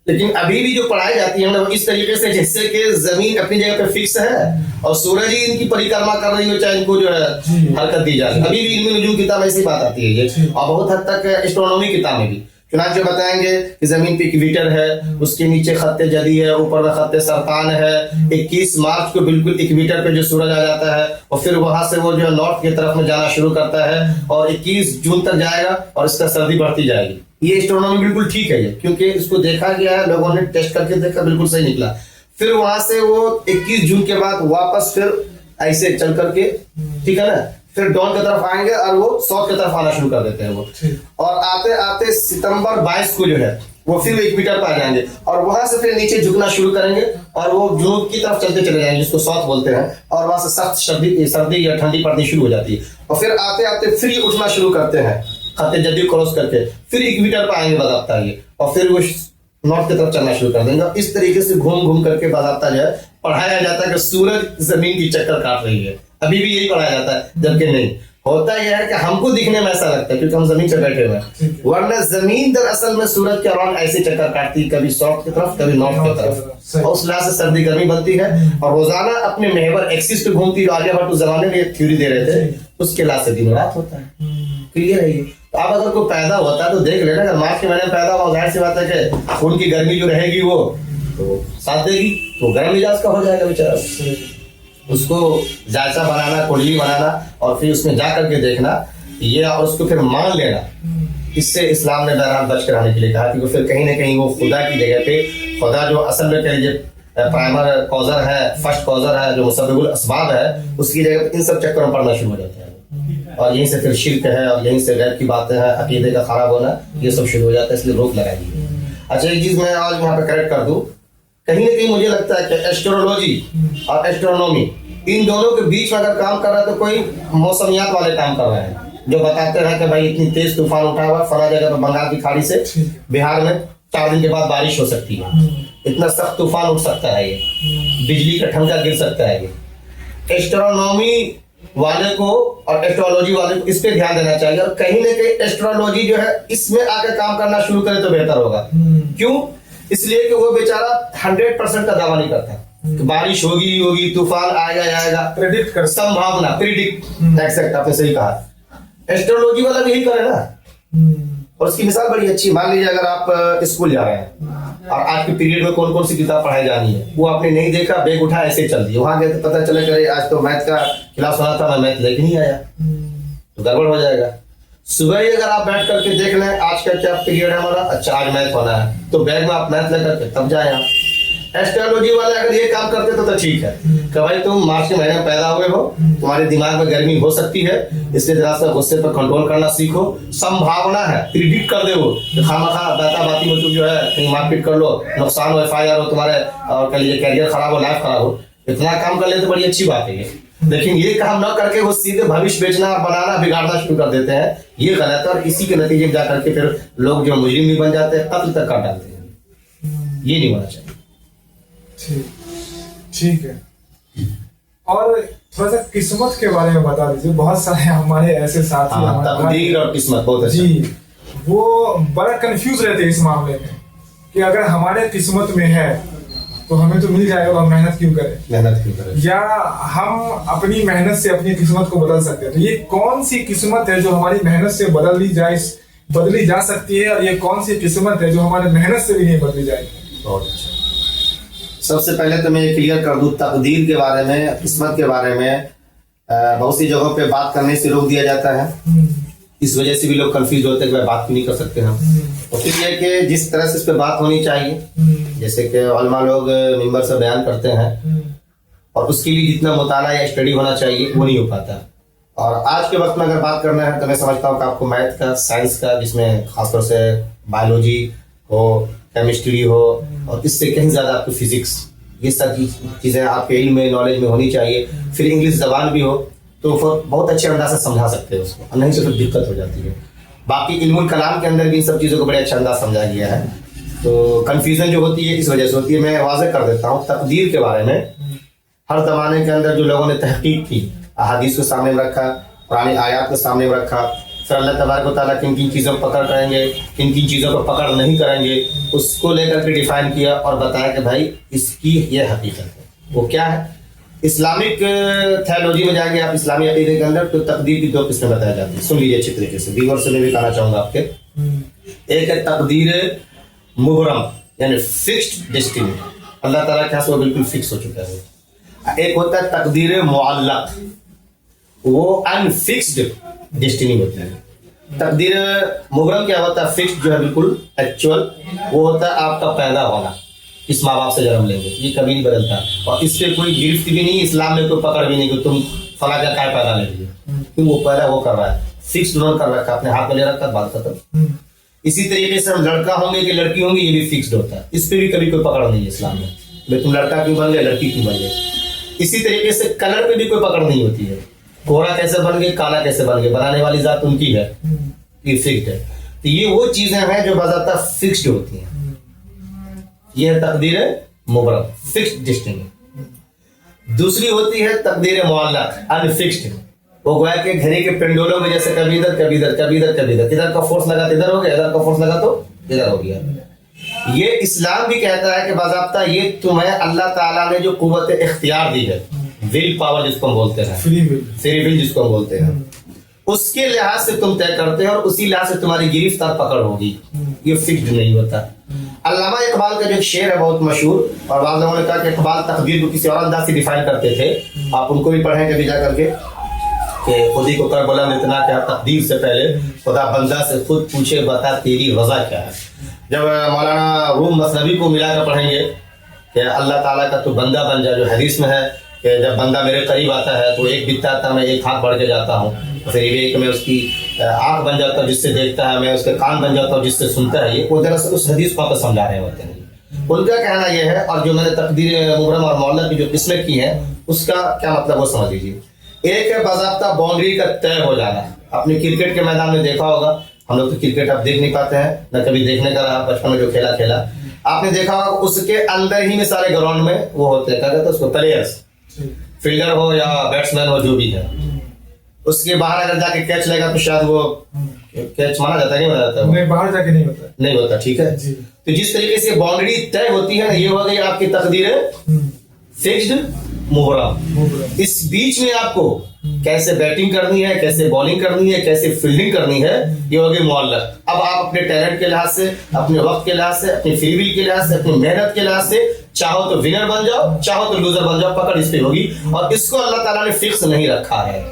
लेकिन अभी भी जो पढ़ाई जाती है वो इस तरीके से जैसे कि जमीन अपनी जगह पे फिक्स है और सूरज ही इनकी परिक्रमा कर रही हो, चाहे इनको जो है हरकत दी जाए। अभी भी इल्म नजूम किताब ऐसी बात आती है ये, और बहुत हद तक एस्ट्रोनॉमी किताब में भी चुनाच जो बताएंगे कि जमीन पे इक्वेटर है, उसके नीचे खत्ते जदी है, ऊपर में खत्ते सरतान है। 21 मार्च को बिल्कुल इक्वेटर पे जो सूरज आ जाता है और फिर वहां से वो जो है नॉर्थ की तरफ में जाना शुरू करता है और 21 जून तक जाएगा और इसका सर्दी बढ़ती जाएगी। ये एस्ट्रोनॉमी बिल्कुल ठीक है ये, क्योंकि इसको देखा गया है, लोगों ने टेस्ट करके देखा, बिल्कुल सही निकला। फिर वहां से वो 21 जून के बाद वापस फिर ऐसे चल करके, ठीक है ना, फिर डॉन की तरफ आएंगे और वो साउथ की तरफ आना शुरू कर देते हैं वो, और आते आते सितंबर 22 को जो है वो फिर इक्वेटर पर आ जाएंगे और वहां से फिर नीचे झुकना शुरू करेंगे और वो जनूब की तरफ चलते चले जाएंगे, जिसको साउथ बोलते हैं, और वहां से सख्त सर्दी या ठंडी पड़नी शुरू हो जाती है। और फिर आते आते फिर उठना शुरू करते हैं खत्ते जदी क्रॉस करके, फिर इक्वेटर पर आएंगे बाज़ाब्ता ये, और फिर वो नॉर्थ की तरफ चलना शुरू कर देंगे। इस तरीके से घूम घूम करके बाज़ाब्ता जो है पढ़ाया जाता है कि सूरज जमीन की चक्कर काट रही है। अभी भी यही पढ़ाया जाता है, जबकि नहीं होता यह है कि हमको दिखने में ऐसा लगता है क्योंकि हम जमीन से बैठे हुए हैं, वरना जमीन दरअसल में सूरज के अराउंड ऐसे चक्कर काटती है, कभी साउथ की तरफ कभी नॉर्थ की तरफ, और उस लिहाज से सर्दी गर्मी बनती है। और रोजाना अपने महवर एक्सिस पे घूमती है, आर्यभट्ट उस जमाने में थ्योरी दे रहे थे, उसके लिहाज से दिन रात होता है। क्लियर है ये। तो आप अगर कोई पैदा होता है तो देख लेना, अगर मार्च के महीने में पैदा हुआ, जाहिर सी बात है कि खून की गर्मी जो रहेगी वो तो साथ देगी, तो गर्म मिजाज का हो जाएगा बेचारा। उसको जायसा बनाना, कुंडली बनाना और फिर उसमें जा करके देखना ये, और उसको फिर मान लेना, इससे इस्लाम ने बहरहाल बच कर रहने के लिए कहा कि फिर कहीं ना कहीं वो खुदा की जगह पे, खुदा जो असल में कह लीजिए प्राइमर कॉजर है, फर्स्ट कॉजर है, जो मुसब्बिबुल असबाब है, उसकी जगह इन सब चक्करों में पड़ना शुरू हो जाता है और यहीं से फिर शिर्क है और यहीं से गैर की बातें हैं, अकीदे का खराब होना, ये सब शुरू हो जाता है। इसलिए रोक लगाइए। अच्छा एक चीज मैं आज यहाँ पे करेक्ट कर दूं, कहीं ना कहीं मुझे लगता है कि एस्ट्रोलॉजी और एस्ट्रोनॉमी इन दोनों के बीच में अगर काम कर रहा है तो कोई मौसमियात वाले काम कर रहे हैं, जो बताते हैं कि भाई इतनी तेज तूफान उठा हुआ फला जगह पर बंगाल की खाड़ी से बिहार में 4 दिन के बाद बारिश हो सकती है, इतना सख्त तूफान उठ सकता है, ये बिजली का ठनका गिर सकता है। ये एस्ट्रोनॉमी वाले को और एस्ट्रोलॉजी वाले को इस पे ध्यान देना चाहिए, और कहीं ना कहीं एस्ट्रोलॉजी जो है इसमें आकर काम करना शुरू करे तो बेहतर होगा। क्यों? इसलिए कि वो बेचारा 100% का दावा नहीं करता कि बारिश होगी होगी, तूफान आएगा, प्रेडिक्ट कर, संभावना, प्रिडिक्ट, एक्सेक्ट, आपने सही कहा। एस्ट्रोलॉजी वाला भी यही करे ना। और उसकी मिसाल बड़ी अच्छी, मान लीजिए अगर आप स्कूल जा रहे हैं और आज के पीरियड में कौन कौन सी किताब पढ़ाई जानी है, वो आपने नहीं देखा, बैग उठा ऐसे चल दिया, वहां गए तो पता चला कि आज तो मैथ का क्लास होना था, मैं मैथ लेके नहीं आया, तो गड़बड़ हो जाएगा। सुबह ही अगर आप बैठ करके देख लें आज का क्या पीरियड है हमारा, अच्छा आज मैथ होना है, तो बैग में आप मैथ लेकर के तब जाए आप। एस्ट्रोलॉजी वाले अगर ये काम करते तो ठीक है कि भाई तुम मार्च के महीने में पैदा हुए हो, तुम्हारे दिमाग में गर्मी हो सकती है, इसलिए जरा सा गुस्से पर कंट्रोल करना सीखो, संभावना है, प्रिडिक्ट कर दे वो खामखा बाता बाती में तुम जो है कहीं मारपीट कर लो, नुकसान हो, FIR हो तुम्हारे, और कह लीजिए कैरियर खराब हो, लाइफ खराब हो, इतना काम कर ले तो बड़ी अच्छी बात है ये। लेकिन ये काम न करके वो सीधे भविष्य बेचना, बनाना, बिगाड़ना शुरू कर देते हैं। ये गलत है और इसी के नतीजे में जाकर के फिर लोग जो मुजरिम भी बन जाते हैं, कत्ल तक कर डालते हैं। ये नहीं होना चाहिए। ठीक है। और थोड़ा सा किस्मत के बारे में बता दीजिए। बहुत सारे हमारे ऐसे साथी तकदीर और किस्मत बहुत अच्छा। जी, वो बड़ा कंफ्यूज रहते हैं इस मामले में कि अगर हमारे किस्मत में है तो हमें तो मिल जाएगा, हम मेहनत क्यों करें, या हम अपनी मेहनत से अपनी किस्मत को बदल सकते हैं। तो ये कौन सी किस्मत है जो हमारी मेहनत से बदली जा सकती है, और ये कौन सी किस्मत है जो हमारी मेहनत से भी नहीं बदली जाएगी? बहुत अच्छा। सबसे पहले तो मैं ये क्लियर कर दूं, तकदीर के बारे में, किस्मत के बारे में बहुत सी जगहों पे बात करने से रोक दिया जाता है। इस वजह से भी लोग कंफ्यूज होते हैं कि बात क्यों नहीं कर सकते हम। और फिर ये कि जिस तरह से इस पे बात होनी चाहिए, जैसे कि उलमा लोग मिंबर से बयान करते हैं, और उसके लिए जितना मुताला या स्टडी होना चाहिए वो नहीं हो पाता। और आज के वक्त में अगर बात करना है तो मैं समझता हूँ कि आपको मैथ का, साइंस का, जिसमें खासतौर से बायोलॉजी हो, केमिस्ट्री हो, और इससे कहीं ज़्यादा आपको फिजिक्स, ये सारी चीज़ें आपके इल्म में, नॉलेज में होनी चाहिए। फिर इंग्लिश ज़बान भी हो तो बहुत अच्छे अंदाज से समझा सकते हैं उसको, और नहीं तो फिर दिक्कत हो जाती है। बाकी इल्मुल कलाम के अंदर भी इन सब चीज़ों को बड़े अच्छा अंदाज समझा गया है। तो कन्फ्यूजन जो होती है इस वजह से होती है। मैं वाज़ेह कर देता हूँ, तकदीर के बारे में हर ज़माने के अंदर जो लोगों ने तहकीक की, अहादीस को सामने में रखा, पुरानी आयात को सामने में रखा, फिर अल्लाह तबारक व तआला किन किन चीज़ों पर पकड़ करेंगे, किन किन चीज़ों पर पकड़ नहीं करेंगे, उसको लेकर के डिफाइन किया और बताया कि भाई इसकी ये हकीकत है। वो क्या है? इस्लामिक थियोलॉजी में जाएंगे आप, इस्लामी अकीदे के अंदर, तो तकदीर की 2 किस्में बताई जाती है। सुन लीजिए अच्छी तरीके से, दीवार से मैं भी कहना चाहूँगा आपके। एक है तकदीर मुबरम, यानी फिक्स्ड डेस्टिनी, अल्लाह ताला के हाथ में बिल्कुल फिक्स हो चुका है। एक होता है तकदीर मुअल्लक, वो अनफिक्स्ड डेस्टिनी होती है। तकदीर मुबरम क्या होता है? फिक्स्ड जो है बिल्कुल एक्चुअल, वो होता है आपका पैदा होना, इस माँ बाप से जन्म लेंगे, ये कभी नहीं बदलता। और इस पर कोई गिरफ्त भी नहीं, इस्लाम में कोई पकड़ भी नहीं कि तुम फला का काय पैदा ले लीजिए, क्योंकि वो पैदा वो कर रहा है, फिक्स उन्होंने कर रखा, अपने हाथ में ले रखा, बात खत्म। इसी तरीके से हम लड़का होंगे कि लड़की होंगी, ये भी फिक्स्ड होता है, इस पर भी कभी कोई पकड़ नहीं है इस्लाम में, भाई तुम लड़का क्यों बन गए, लड़की क्यों बन गए। इसी तरीके से कलर पे भी कोई पकड़ नहीं होती है, कोहरा कैसे बन गए, काला कैसे बन गए, बनाने वाली जात उनकी है, ये फिक्स्ड है। तो ये वो चीजें हैं जो बाज़ाब्ता फिक्स्ड होती हैं। ये है तकदीर मुबरम, फिक्स्ड डेस्टिनी। दूसरी होती है तकदीर मुअल्लक, अनफिक्स्ड। वो गोया के घड़ी के पेंडुलम में जैसे कभी इधर कभी इधर, कभी इधर कभी इधर, इधर का फोर्स लगा तो इधर हो गया, इधर का फोर्स लगा तो इधर हो गया। ये इस्लाम भी कहता है कि बाज़ाब्ता ये तुम्हें अल्लाह ताला ने जो कुव्वत इख्तियार दी है, विल पावर जिसको हम बोलते हैं, फ्री विल जिसको हम बोलते हैं, उसके लिहाज से तुम तय करते हो और उसी लिहाज से तुम्हारी गिरफ्तार पकड़ होगी। ये फिक्स्ड नहीं होता। अल्लामा इकबाल का जो शेर है बहुत मशहूर, और बाद लोगों ने कहा कि इकबाल तकदीर को किसी और अंदाज से डिफाइन करते थे, आप उनको भी पढ़ें कभी जा करके, कि खुदी को कर बोला इतना क्या, तकदीर से पहले खुदा बंदा से खुद पूछे बता तेरी रजा क्या है। जब मौलाना रूम मसनवी को मिलाकर पढ़ेंगे कि अल्लाह ताला का तो बंदा बन जा, जो हदीस में है कि जब बंदा मेरे करीब आता है तो एक बिकता आता है, मैं एक हाथ बढ़ के जाता हूँ, फिर एक मैं उसकी आंख बन जाता हूँ जिससे देखता है, मैं उसके कान बन जाता हूँ जिससे सुनता है। ये वो दरअसल उस हदीस को आपको समझा रहे होते हैं। उनका कहना यह है, और जो मैंने तकदीर मुबरम और मुअल्लक की जो किस्में की है उसका क्या मतलब वो समझ लीजिए। एक है बाज़ाब्ता बाउंड्री का तय हो जाना। आपने क्रिकेट के मैदान में देखा होगा, हम लोग तो क्रिकेट अब देख नहीं पाते हैं, न कभी देखने का रहा, बचपन में जो खेला आपने देखा होगा, उसके अंदर ही में सारे ग्राउंड में वो होते हैं, क्या कहते हैं उसको, प्लेयर्स, फील्डर हो या बैट्समैन हो जो भी है। उसके बाहर अगर जाके कैच लेगा तो शायद वो कैच माना जाता है, नहीं माना जाता, नहीं बाहर जाके नहीं होता, ठीक है। तो जिस तरीके से बाउंड्री तय होती है ना, ये हो गई आपकी तकदीर फिक्स्ड मुबरम। इस बीच में आपको कैसे बैटिंग करनी है, कैसे बॉलिंग करनी है, कैसे फील्डिंग करनी है, ये हो गई मुअल्लक। अब आप अपने टैलेंट के लिहाज से, अपने वक्त के लिहाज से, अपनी फ्री विल के लिहाज से, अपनी मेहनत के लिहाज से, चाहो तो विनर बन जाओ, चाहो तो लूजर बन जाओ, पकड़ इस पे होगी। और इसको अल्लाह ताला ने फिक्स नहीं रखा है।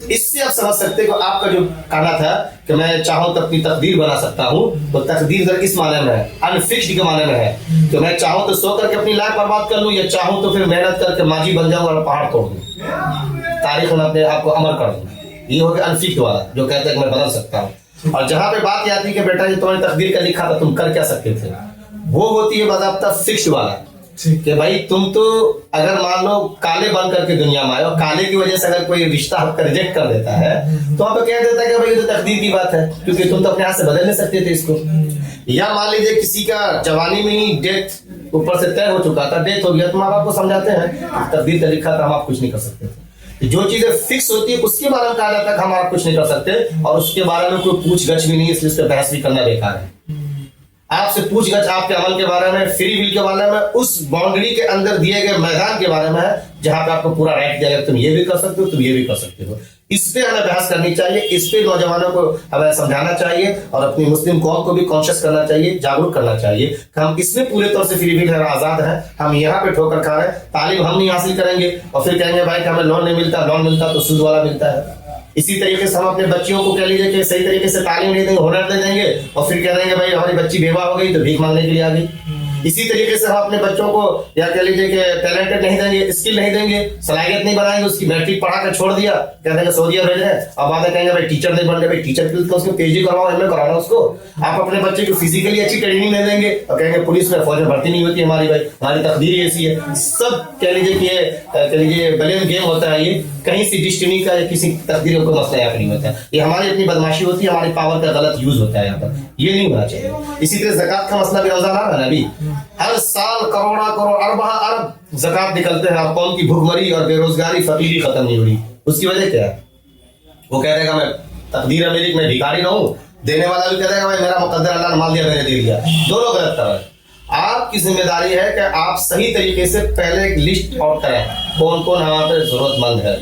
इससे आप समझ सकते हो आपका जो कहना था कि मैं चाहूं तो अपनी तकदीर बना सकता हूं, तो तकदीर जरा किस माने में है, अनफिक्स्ड के माने में है कि मैं चाहूं तो सो करके अपनी लाइफ बर्बाद कर लूं, या चाहूं तो फिर मेहनत करके माजी बन जाऊं और पहाड़ तोड़ दूं, तारीख में अपने आप को अमर कर दूं। ये हो गया अनफिक्स्ड वाला, जो कहते हैं मैं बदल सकता हूं। और जहां पे बात आती है कि बेटा ये तुम्हारी तकदीर का लिखा था, तुम कर क्या सकते थे, वो होती है बाज़ाब्ता फिक्स्ड वाला, कि भाई तुम तो अगर मान लो काले बन करके दुनिया में आए और काले की वजह से अगर कोई रिश्ता आपका रिजेक्ट कर देता है तो आप कह देता है कि भाई ये तो तकदीर की बात है, क्योंकि तुम तो अपने हाथ से बदल नहीं सकते थे इसको। या मान लीजिए किसी का जवानी में ही डेथ ऊपर से तय हो चुका था, डेथ हो गया, तो माँ बाप को समझाते हैं तकदीर का लिखा था, हम आप कुछ नहीं कर सकते थे। जो चीजें फिक्स होती है उसके बारे में कहा जाता है हम आप कुछ नहीं कर सकते, और उसके बारे में कोई पूछ गछ भी नहीं है, इसलिए उस पर बहस भी करना बेकार है। आपसे पूछ गछ आपके अमल के बारे में, फ्री विल के बारे में, उस बाउंड्री के अंदर दिए गए मैदान के बारे में है जहां पे आपको पूरा राइट दिया गया, तुम ये भी कर सकते हो, तुम ये भी कर सकते हो। इस पे हमें बहस करनी चाहिए, इस पे नौजवानों को हमें समझाना चाहिए और अपनी मुस्लिम कौम को भी कॉन्शियस करना चाहिए, जागरूक करना चाहिए कि हम इसमें पूरे तौर से फ्री विल है, आजाद है। हम यहाँ पे ठोकर खा रहे हैं, तालीम हम नहीं हासिल करेंगे और फिर कहेंगे भाई कि हमें लोन नहीं मिलता, लोन मिलता तो सूद वाला मिलता है। इसी तरीके से हम अपने बच्चियों को कह लीजिए कि सही तरीके से तालीम नहीं देंगे, हुनर दे देंगे और फिर कह देंगे भाई हमारी बच्ची बेवा हो गई तो भीख मांगने के लिए आ गई। इसी तरीके से हम अपने बच्चों को या कह लीजिए कि टैलेंटेड नहीं देंगे, स्किल नहीं देंगे, सलाहियत नहीं बनाएंगे, उसकी मैट्रिक पढ़ा कर छोड़ दिया, कह देंगे सऊदीया भेज रहे हैं, अब बाद में कहेंगे भाई टीचर नहीं बन रहे, भाई टीचर के लिए तो उसको पीएचडी करवाओ, एमए कराना उसको। आप अपने बच्चे को फिजिकली अच्छी ट्रेनिंग नहीं देंगे और कहेंगे पुलिस में फौज में भर्ती नहीं होती हमारी, भाई हमारी तकदीर ऐसी है। सब कह लीजिए कि ये कह लीजिए ब्लेम गेम होता है, ये कहीं से डिस्टिनी का या किसी तकदीर का मसला यहाँ पर नहीं होता है, ये हमारी अपनी बदमाशी होती है, हमारी पावर का गलत यूज होता है यहाँ पर, ये नहीं होना चाहिए। इसी तरह ज़कात का मसला भी रमजान आ रहा है अभी, हर साल करोड़ा करोड़ अरबा अरब ज़कात निकलते हैं, आप कौम की भुखमरी और बेरोजगारी फकीरी खत्म नहीं हो रही। उसकी वजह क्या है? वो कह देगा मैं तकदीर मेरी मैं भिखारी ना हूं, देने वाला भी कह देगा भाई मेरा मुकद्दर अल्लाह ने माल दिया मैंने दे दिया। दोनों गलत तरह है। आपकी जिम्मेदारी है कि आप सही तरीके से पहले एक लिस्ट आउट करें कौन कौन हमारे पे जरूरतमंद है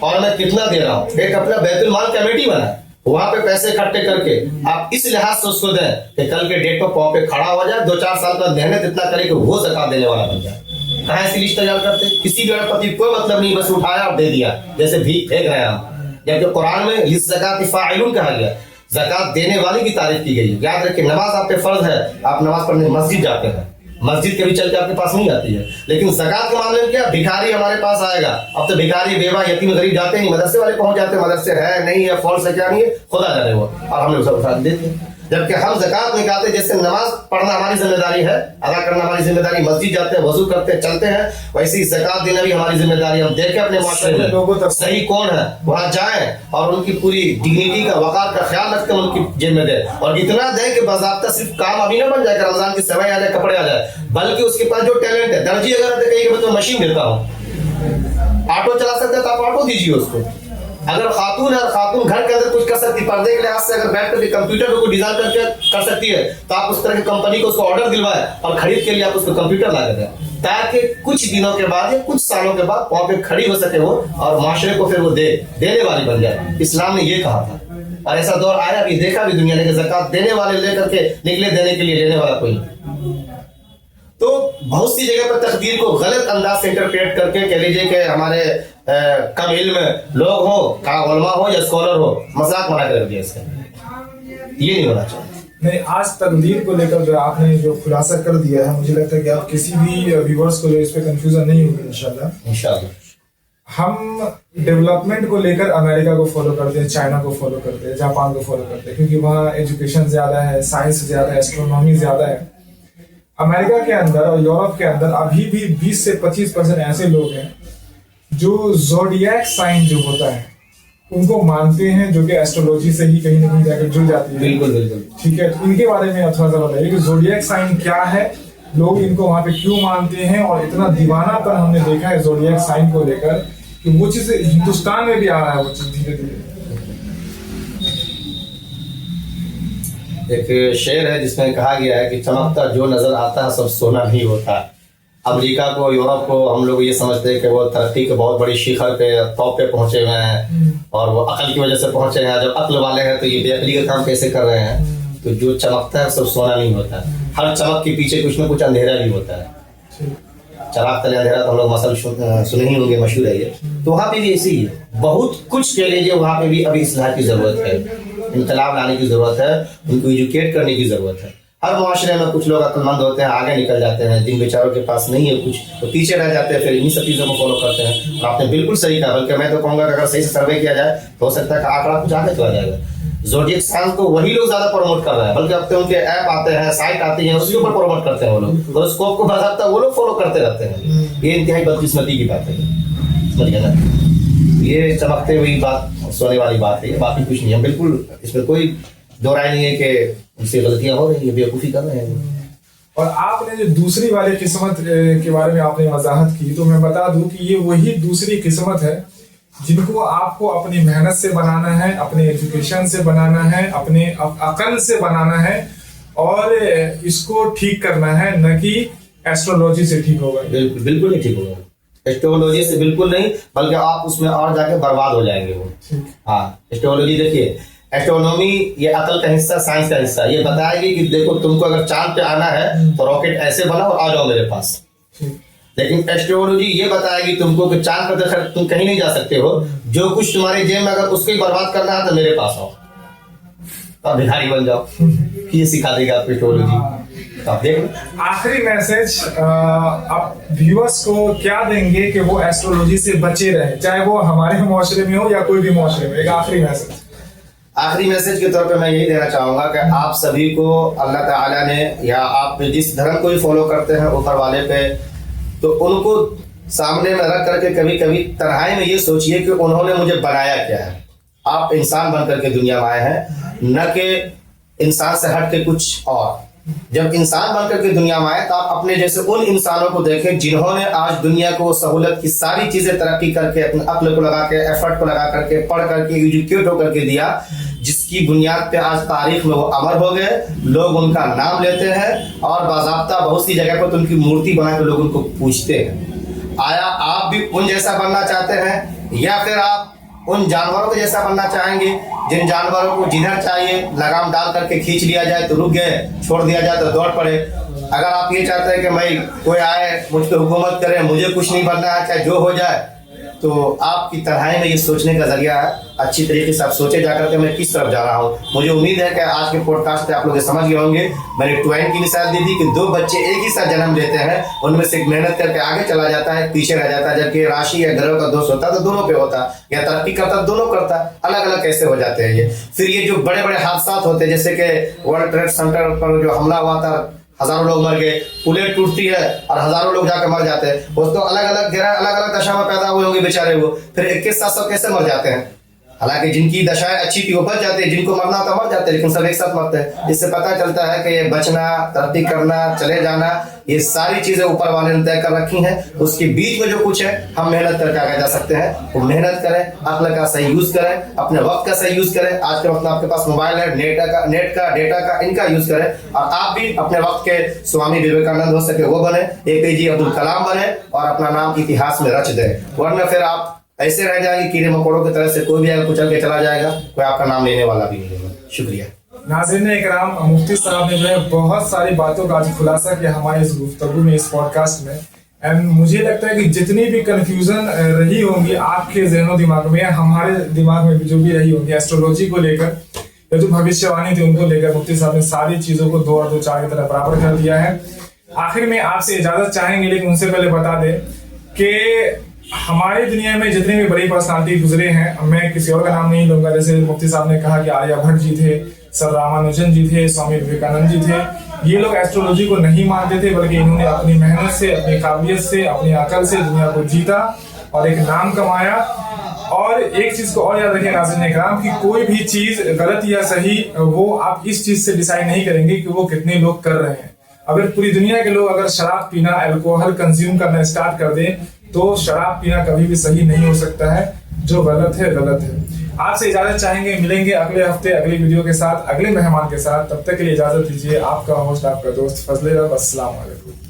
और मैं कितना दे रहा हूँ। एक अपना बैतुल माल कमेटी बनाए, वहां पे पैसे इकट्ठे करके आप इस लिहाज से उसको दें कि कल के डेट पर पाँव पे खड़ा हो जाए, 2-4 साल का मेहनत इतना करे कि वो ज़कात देने वाला बन जाए। कहाँ ऐसी लिस्ट तैयार करते? किसी भी अरबपति कोई मतलब नहीं, बस उठाया और दे दिया जैसे भीख फेंक रहे हैं हम। जबकि कुरान में लिज़्ज़काति फ़ाइलुन कहा गया, ज़कात देने वाले की तारीफ की गई है। याद रखिए नमाज आप पे फर्ज है, आप नमाज पढ़ने मस्जिद जाते हैं, मस्जिद कभी चल के आपके पास नहीं आती है, लेकिन ज़कात के मामले में क्या भिखारी हमारे पास आएगा। अब तो भिखारी बेवा यतीम गरीब जाते नहीं, मदरसे वाले पहुंच जाते हैं, मदरसे है नहीं है फॉल्स है क्या नहीं है खुदा जाने वो, और हम लोग सब उठा देते हैं। जबकि हम ज़कात निकालते, जैसे नमाज पढ़ना हमारी जिम्मेदारी है, अदा करना हमारी जिम्मेदारी, मस्जिद जाते हैं, वजू करते हैं, चलते हैं, वैसे ही ज़कात देना भी हमारी जिम्मेदारी। हम देखें अपने माशरे में लोगों तक सही कौन है, वहां जाएं और उनकी पूरी डिग्निटी का वकार का ख्याल रखते हैं, उनकी जेब में दें और इतना दें कि बाज़ाब्ता सिर्फ काम अभी ना बन जाए रमजान की सेवाएं आ जाए, कपड़े आ जाए, बल्कि उसके पास जो टैलेंट है, दर्जी अगर कहीं मैं तो मशीन देता हूँ, ऑटो चला सकते हैं तो आप ऑटो दीजिए उसको। अगर खातून है, खातून घर के अंदर कुछ कर सकती है, पर्दे के लिहाज से अगर बैठ कर कंप्यूटर को डिजाइन करके कर सकती है तो आप उस तरह की कंपनी को उसको ऑर्डर दिलवाए और खरीद के लिए आप उसको कंप्यूटर ला दें, ताकि कुछ दिनों के बाद या कुछ सालों के बाद वहां पे खड़ी हो सके वो और माशरे को फिर वो देने वाली बन जाए। इस्लाम ने ये कहा था और ऐसा दौर आया भी, देखा भी दुनिया ने, ज़कात देने वाले लेकर के निकले, देने के लिए लेने वाला कोई नहीं। तो बहुत सी जगह पर तकदीर को गलत अंदाज से इंटरप्रेट करके कह लीजिए कि हमारे कम इल्म लोग हो, का उलमा हो या स्कॉलर हो, मजाक बना कर दिया इसका। ये नहीं होना चाहिए। नहीं, आज तकदीर को लेकर जो आपने जो खुलासा कर दिया है, मुझे लगता है कि आप किसी भी व्यूअर्स को जो इस पे कंफ्यूजन नहीं होगी इंशाल्लाह। हम डेवलपमेंट को लेकर अमेरिका को फॉलो करते हैं, चाइना को फॉलो करते हैं, जापान को फॉलो करते हैं, क्योंकि वहाँ एजुकेशन ज्यादा है, साइंस ज्यादा है, एस्ट्रोनॉमी ज्यादा है। अमेरिका के अंदर और यूरोप के अंदर अभी भी 20 से 25% ऐसे लोग हैं जो ज़ोडिएक साइन जो होता है उनको मानते हैं, जो कि एस्ट्रोलॉजी से ही कहीं ना कहीं जाकर जुड़ जाती है। बिल्कुल बिल्कुल ठीक है, तो इनके बारे में थोड़ा सा बताइए कि ज़ोडिएक साइन क्या है, लोग इनको वहां पे क्यों मानते हैं और इतना दीवानापन हमने देखा है ज़ोडिएक साइन को लेकर कि वो चीज हिंदुस्तान में भी आ रहा है वो चीज धीरे धीरे। एक शेर है जिसमें कहा गया है कि चमकता जो नजर आता है सब सोना नहीं होता। अमेरिका को, यूरोप को हम लोग ये समझते हैं कि वो तरक्की के बहुत बड़ी शिखर पे, टॉप पे पहुंचे हुए हैं और वो अकल की वजह से पहुंचे हैं। जब अक्ल वाले हैं तो ये बेअकली का काम कैसे कर रहे हैं। तो जो चमकता है सब सोना नहीं होता, हर चमक के पीछे कुछ ना कुछ अंधेरा भी होता है। चराग तले अंधेरा तो हम लोग मसल सुने ही होंगे, मशहूर है ये। तो वहाँ पे भी ऐसे ही है, बहुत कुछ कह लीजिए वहाँ पे भी अभी इस्लाह की जरूरत है, इनकलाब लाने की जरूरत है, उनको एजुकेट करने की जरूरत है। हर मुआशरे में कुछ लोग अक्लमंद होते हैं, आगे निकल जाते हैं, जिन बेचारों के पास नहीं है कुछ तो पीछे रह जाते हैं, फिर इन्हीं सब चीज़ों को फॉलो करते हैं। आपने बिल्कुल सही कहा, बल्कि मैं तो कहूँगा कि अगर सही से सर्वे किया जाए तो हो सकता है कि आंकड़ा कुछ आगे चला जाएगा। ज़ोडिएक साइंस को वही लोग ज्यादा प्रमोट कर रहे हैं, बल्कि अब तो उनके ऐप आते हैं, साइट आती है, उसके ऊपर प्रमोट करते हैं वो लोग। होरोस्कोप को बाकायदा वो लोग फॉलो करते रहते हैं। ये इंतहाई बदकिस्मती की बात है, समझ गए ना। ये चमकते हुई बात, सोने वाली बात है, बाकी कुछ नहीं है। बिल्कुल इसमें कोई दो राय नहीं है कि उनसे गलतियां हो रही है, बेवकूफ़ी कर रहे हैं। और आपने जो दूसरी वाली किस्मत के बारे में आपने वजाहत की, तो मैं बता दूं कि ये वही दूसरी किस्मत है जिनको आपको अपनी मेहनत से बनाना है, अपने एजुकेशन से बनाना है, अपने अकल से बनाना है और इसको ठीक करना है, न कि एस्ट्रोलॉजी से ठीक होगा। बिल्कुल बिल्कुल नहीं ठीक होगा, एस्ट्रोलॉजी से बिल्कुल नहीं, बल्कि आप उसमें और जाके बर्बाद हो जाएंगे वो। हाँ, एस्ट्रोलॉजी देखिए, एस्ट्रोनॉमी ये अकल का हिस्सा, साइंस का हिस्सा, ये बताएगी कि देखो तुमको अगर चांद पे आना है तो रॉकेट ऐसे बनाओ और आ जाओ मेरे पास। लेकिन एस्ट्रोलॉजी ये बताएगी तुमको कि चांद पर देखकर तुम कहीं नहीं जा सकते हो, जो कुछ तुम्हारे जेब में अगर उसको ही बर्बाद करना है तो मेरे पास आओ, तो भिखारी बन जाओ। ये सिखा देगा आपको एस्ट्रोलॉजी। तो आप देख, आखिरी मैसेज आप व्यूअर्स को क्या देंगे कि वो एस्ट्रोलॉजी से बचे रहे, चाहे वो हमारे मुआशरे में हो या कोई भी मुआशरे में? एक आखिरी मैसेज। आखिरी मैसेज के तौर पे मैं यही देना चाहूंगा कि आप सभी को अल्लाह ताला ने, या आप जिस धर्म को भी फॉलो करते हैं ऊपर वाले पे, तो उनको सामने में रख करके कभी कभी तन्हाई में ये सोचिए कि उन्होंने मुझे बनाया क्या है। आप इंसान बन करके दुनिया में आए हैं, न कि इंसान से हट के कुछ और। जब इंसान बन करके दुनिया में आए तो आप अपने जैसे उन इंसानों को देखें जिन्होंने आज दुनिया को सहूलत की सारी चीजें तरक्की करके, अपने अक्ल को लगा के, एफर्ट को लगा करके, पढ़ करके, एजुकेट होकर के दिया, जिसकी बुनियाद पे आज तारीख में वो अमर हो गए। लोग उनका नाम लेते हैं और बाज़ाब्ता बहुत सी जगह पर तो उनकी मूर्ति बना के लोग उनको पूछते हैं। आया आप भी उन जैसा बनना चाहते हैं, या फिर आप उन जानवरों के जैसा बनना चाहेंगे जिन जानवरों को जिधर चाहिए लगाम डाल करके खींच लिया जाए तो रुक गए, छोड़ दिया जाए तो दौड़ पड़े? अगर आप ये चाहते हैं कि भाई कोई आए मुझ पर हुकूमत करे, मुझे कुछ नहीं बनना है, चाहे जो हो जाए, तो आपकी तन्हाई में ये सोचने का जरिया है। अच्छी तरीके से आप सोचे जाकर के मैं किस तरफ जा रहा हूँ। मुझे उम्मीद है कि आज के पॉडकास्ट पे आप लोग समझ गए होंगे। मैंने ट्वाइन की मिसाल दी थी कि दो बच्चे एक ही साथ जन्म लेते हैं, उनमें से एक मेहनत करके आगे चला जाता है, पीछे रह जाता है, जबकि राशि या ग्रह का दोष होता तो दोनों पे होता, या तरक्की करता दोनों करता। अलग अलग कैसे हो जाते हैं ये? फिर ये जो बड़े बड़े हादसा होते हैं, जैसे कि वर्ल्ड ट्रेड सेंटर पर जो हमला हुआ था, हजारों लोग मर गए, पुलें टूटती है और हजारों लोग जाकर मर जाते हैं। वो तो अलग अलग ग्रह अलग अलग दशा में पैदा हुए होंगे बेचारे, वो फिर 21-700 कैसे मर जाते हैं? हालांकि जिनकी दशाएं अच्छी थी वो बच जाते हैं, जिनको मरना था मर जाते हैं, लेकिन सब एक साथ मरते हैं। इससे पता चलता है कि ये बचना, तरक्की करना, चले जाना, ये सारी चीजें ऊपर वाले ने तय कर रखी हैं। उसके बीच में जो कुछ है हम मेहनत करके आगे जा सकते हैं। वो मेहनत करें, अक्ल का सही यूज करें, अपने वक्त का सही यूज करें। आज के वक्त में आपके पास मोबाइल है, नेट का डेटा का, इनका यूज करें और आप भी अपने वक्त के स्वामी विवेकानंद हो सके वो बने, APJ अब्दुल कलाम बने और अपना नाम इतिहास में रच दें। वरना फिर आप ऐसे रह जाएंगे कीड़े मकोड़ों की तरह से, कोई भी आगे कुचल के चला जाएगा, कोई आपका नाम लेने वाला भी नहीं होगा। शुक्रिया। नाज़रीन इकराम, मुफ्ती साहब ने जो है बहुत सारी बातों का आज खुलासा किया हमारे इस गुफ्तगू में, इस पॉडकास्ट में। एंड मुझे लगता है कि जितनी भी कंफ्यूजन रही होंगी आपके ज़हनो दिमाग में, हमारे दिमाग में भी जो भी रही होंगी एस्ट्रोलॉजी को लेकर, या जो भविष्यवाणी थी उनको लेकर, मुफ्ती साहब ने सारी चीज़ों को 2 और 2 4 की तरह बराबर कर दिया है। आखिर में आपसे इजाज़त चाहेंगे, लेकिन उनसे पहले बता दें कि हमारी दुनिया में जितनी भी बड़ी पर्सनालिटी गुजरे हैं, मैं किसी और का नाम नहीं लूंगा, जैसे मुफ्ती साहब ने कहा कि आर्यभट्ट जी थे, सर रामानुजन जी थे, स्वामी विवेकानंद जी थे। ये लोग एस्ट्रोलॉजी को नहीं मानते थे, बल्कि इन्होंने अपनी मेहनत से, अपनी काबिलियत से, अपनी अकल से दुनिया को जीता और एक नाम कमाया। और एक चीज को और याद रखिए नाज़रीन इकराम, कि कोई भी चीज गलत या सही वो आप इस चीज से डिसाइड नहीं करेंगे कि वो कितने लोग कर रहे हैं। अगर पूरी दुनिया के लोग अगर शराब पीना, अल्कोहल कंज्यूम करना स्टार्ट कर दें, तो शराब पीना कभी भी सही नहीं हो सकता है। जो गलत है गलत है। आपसे इजाजत चाहेंगे, मिलेंगे अगले हफ्ते अगली वीडियो के साथ, अगले मेहमान के साथ। तब तक के लिए इजाजत दीजिए। आपका होस्ट, आपका दोस्त फजले रब। अस्सलाम वालेकुम।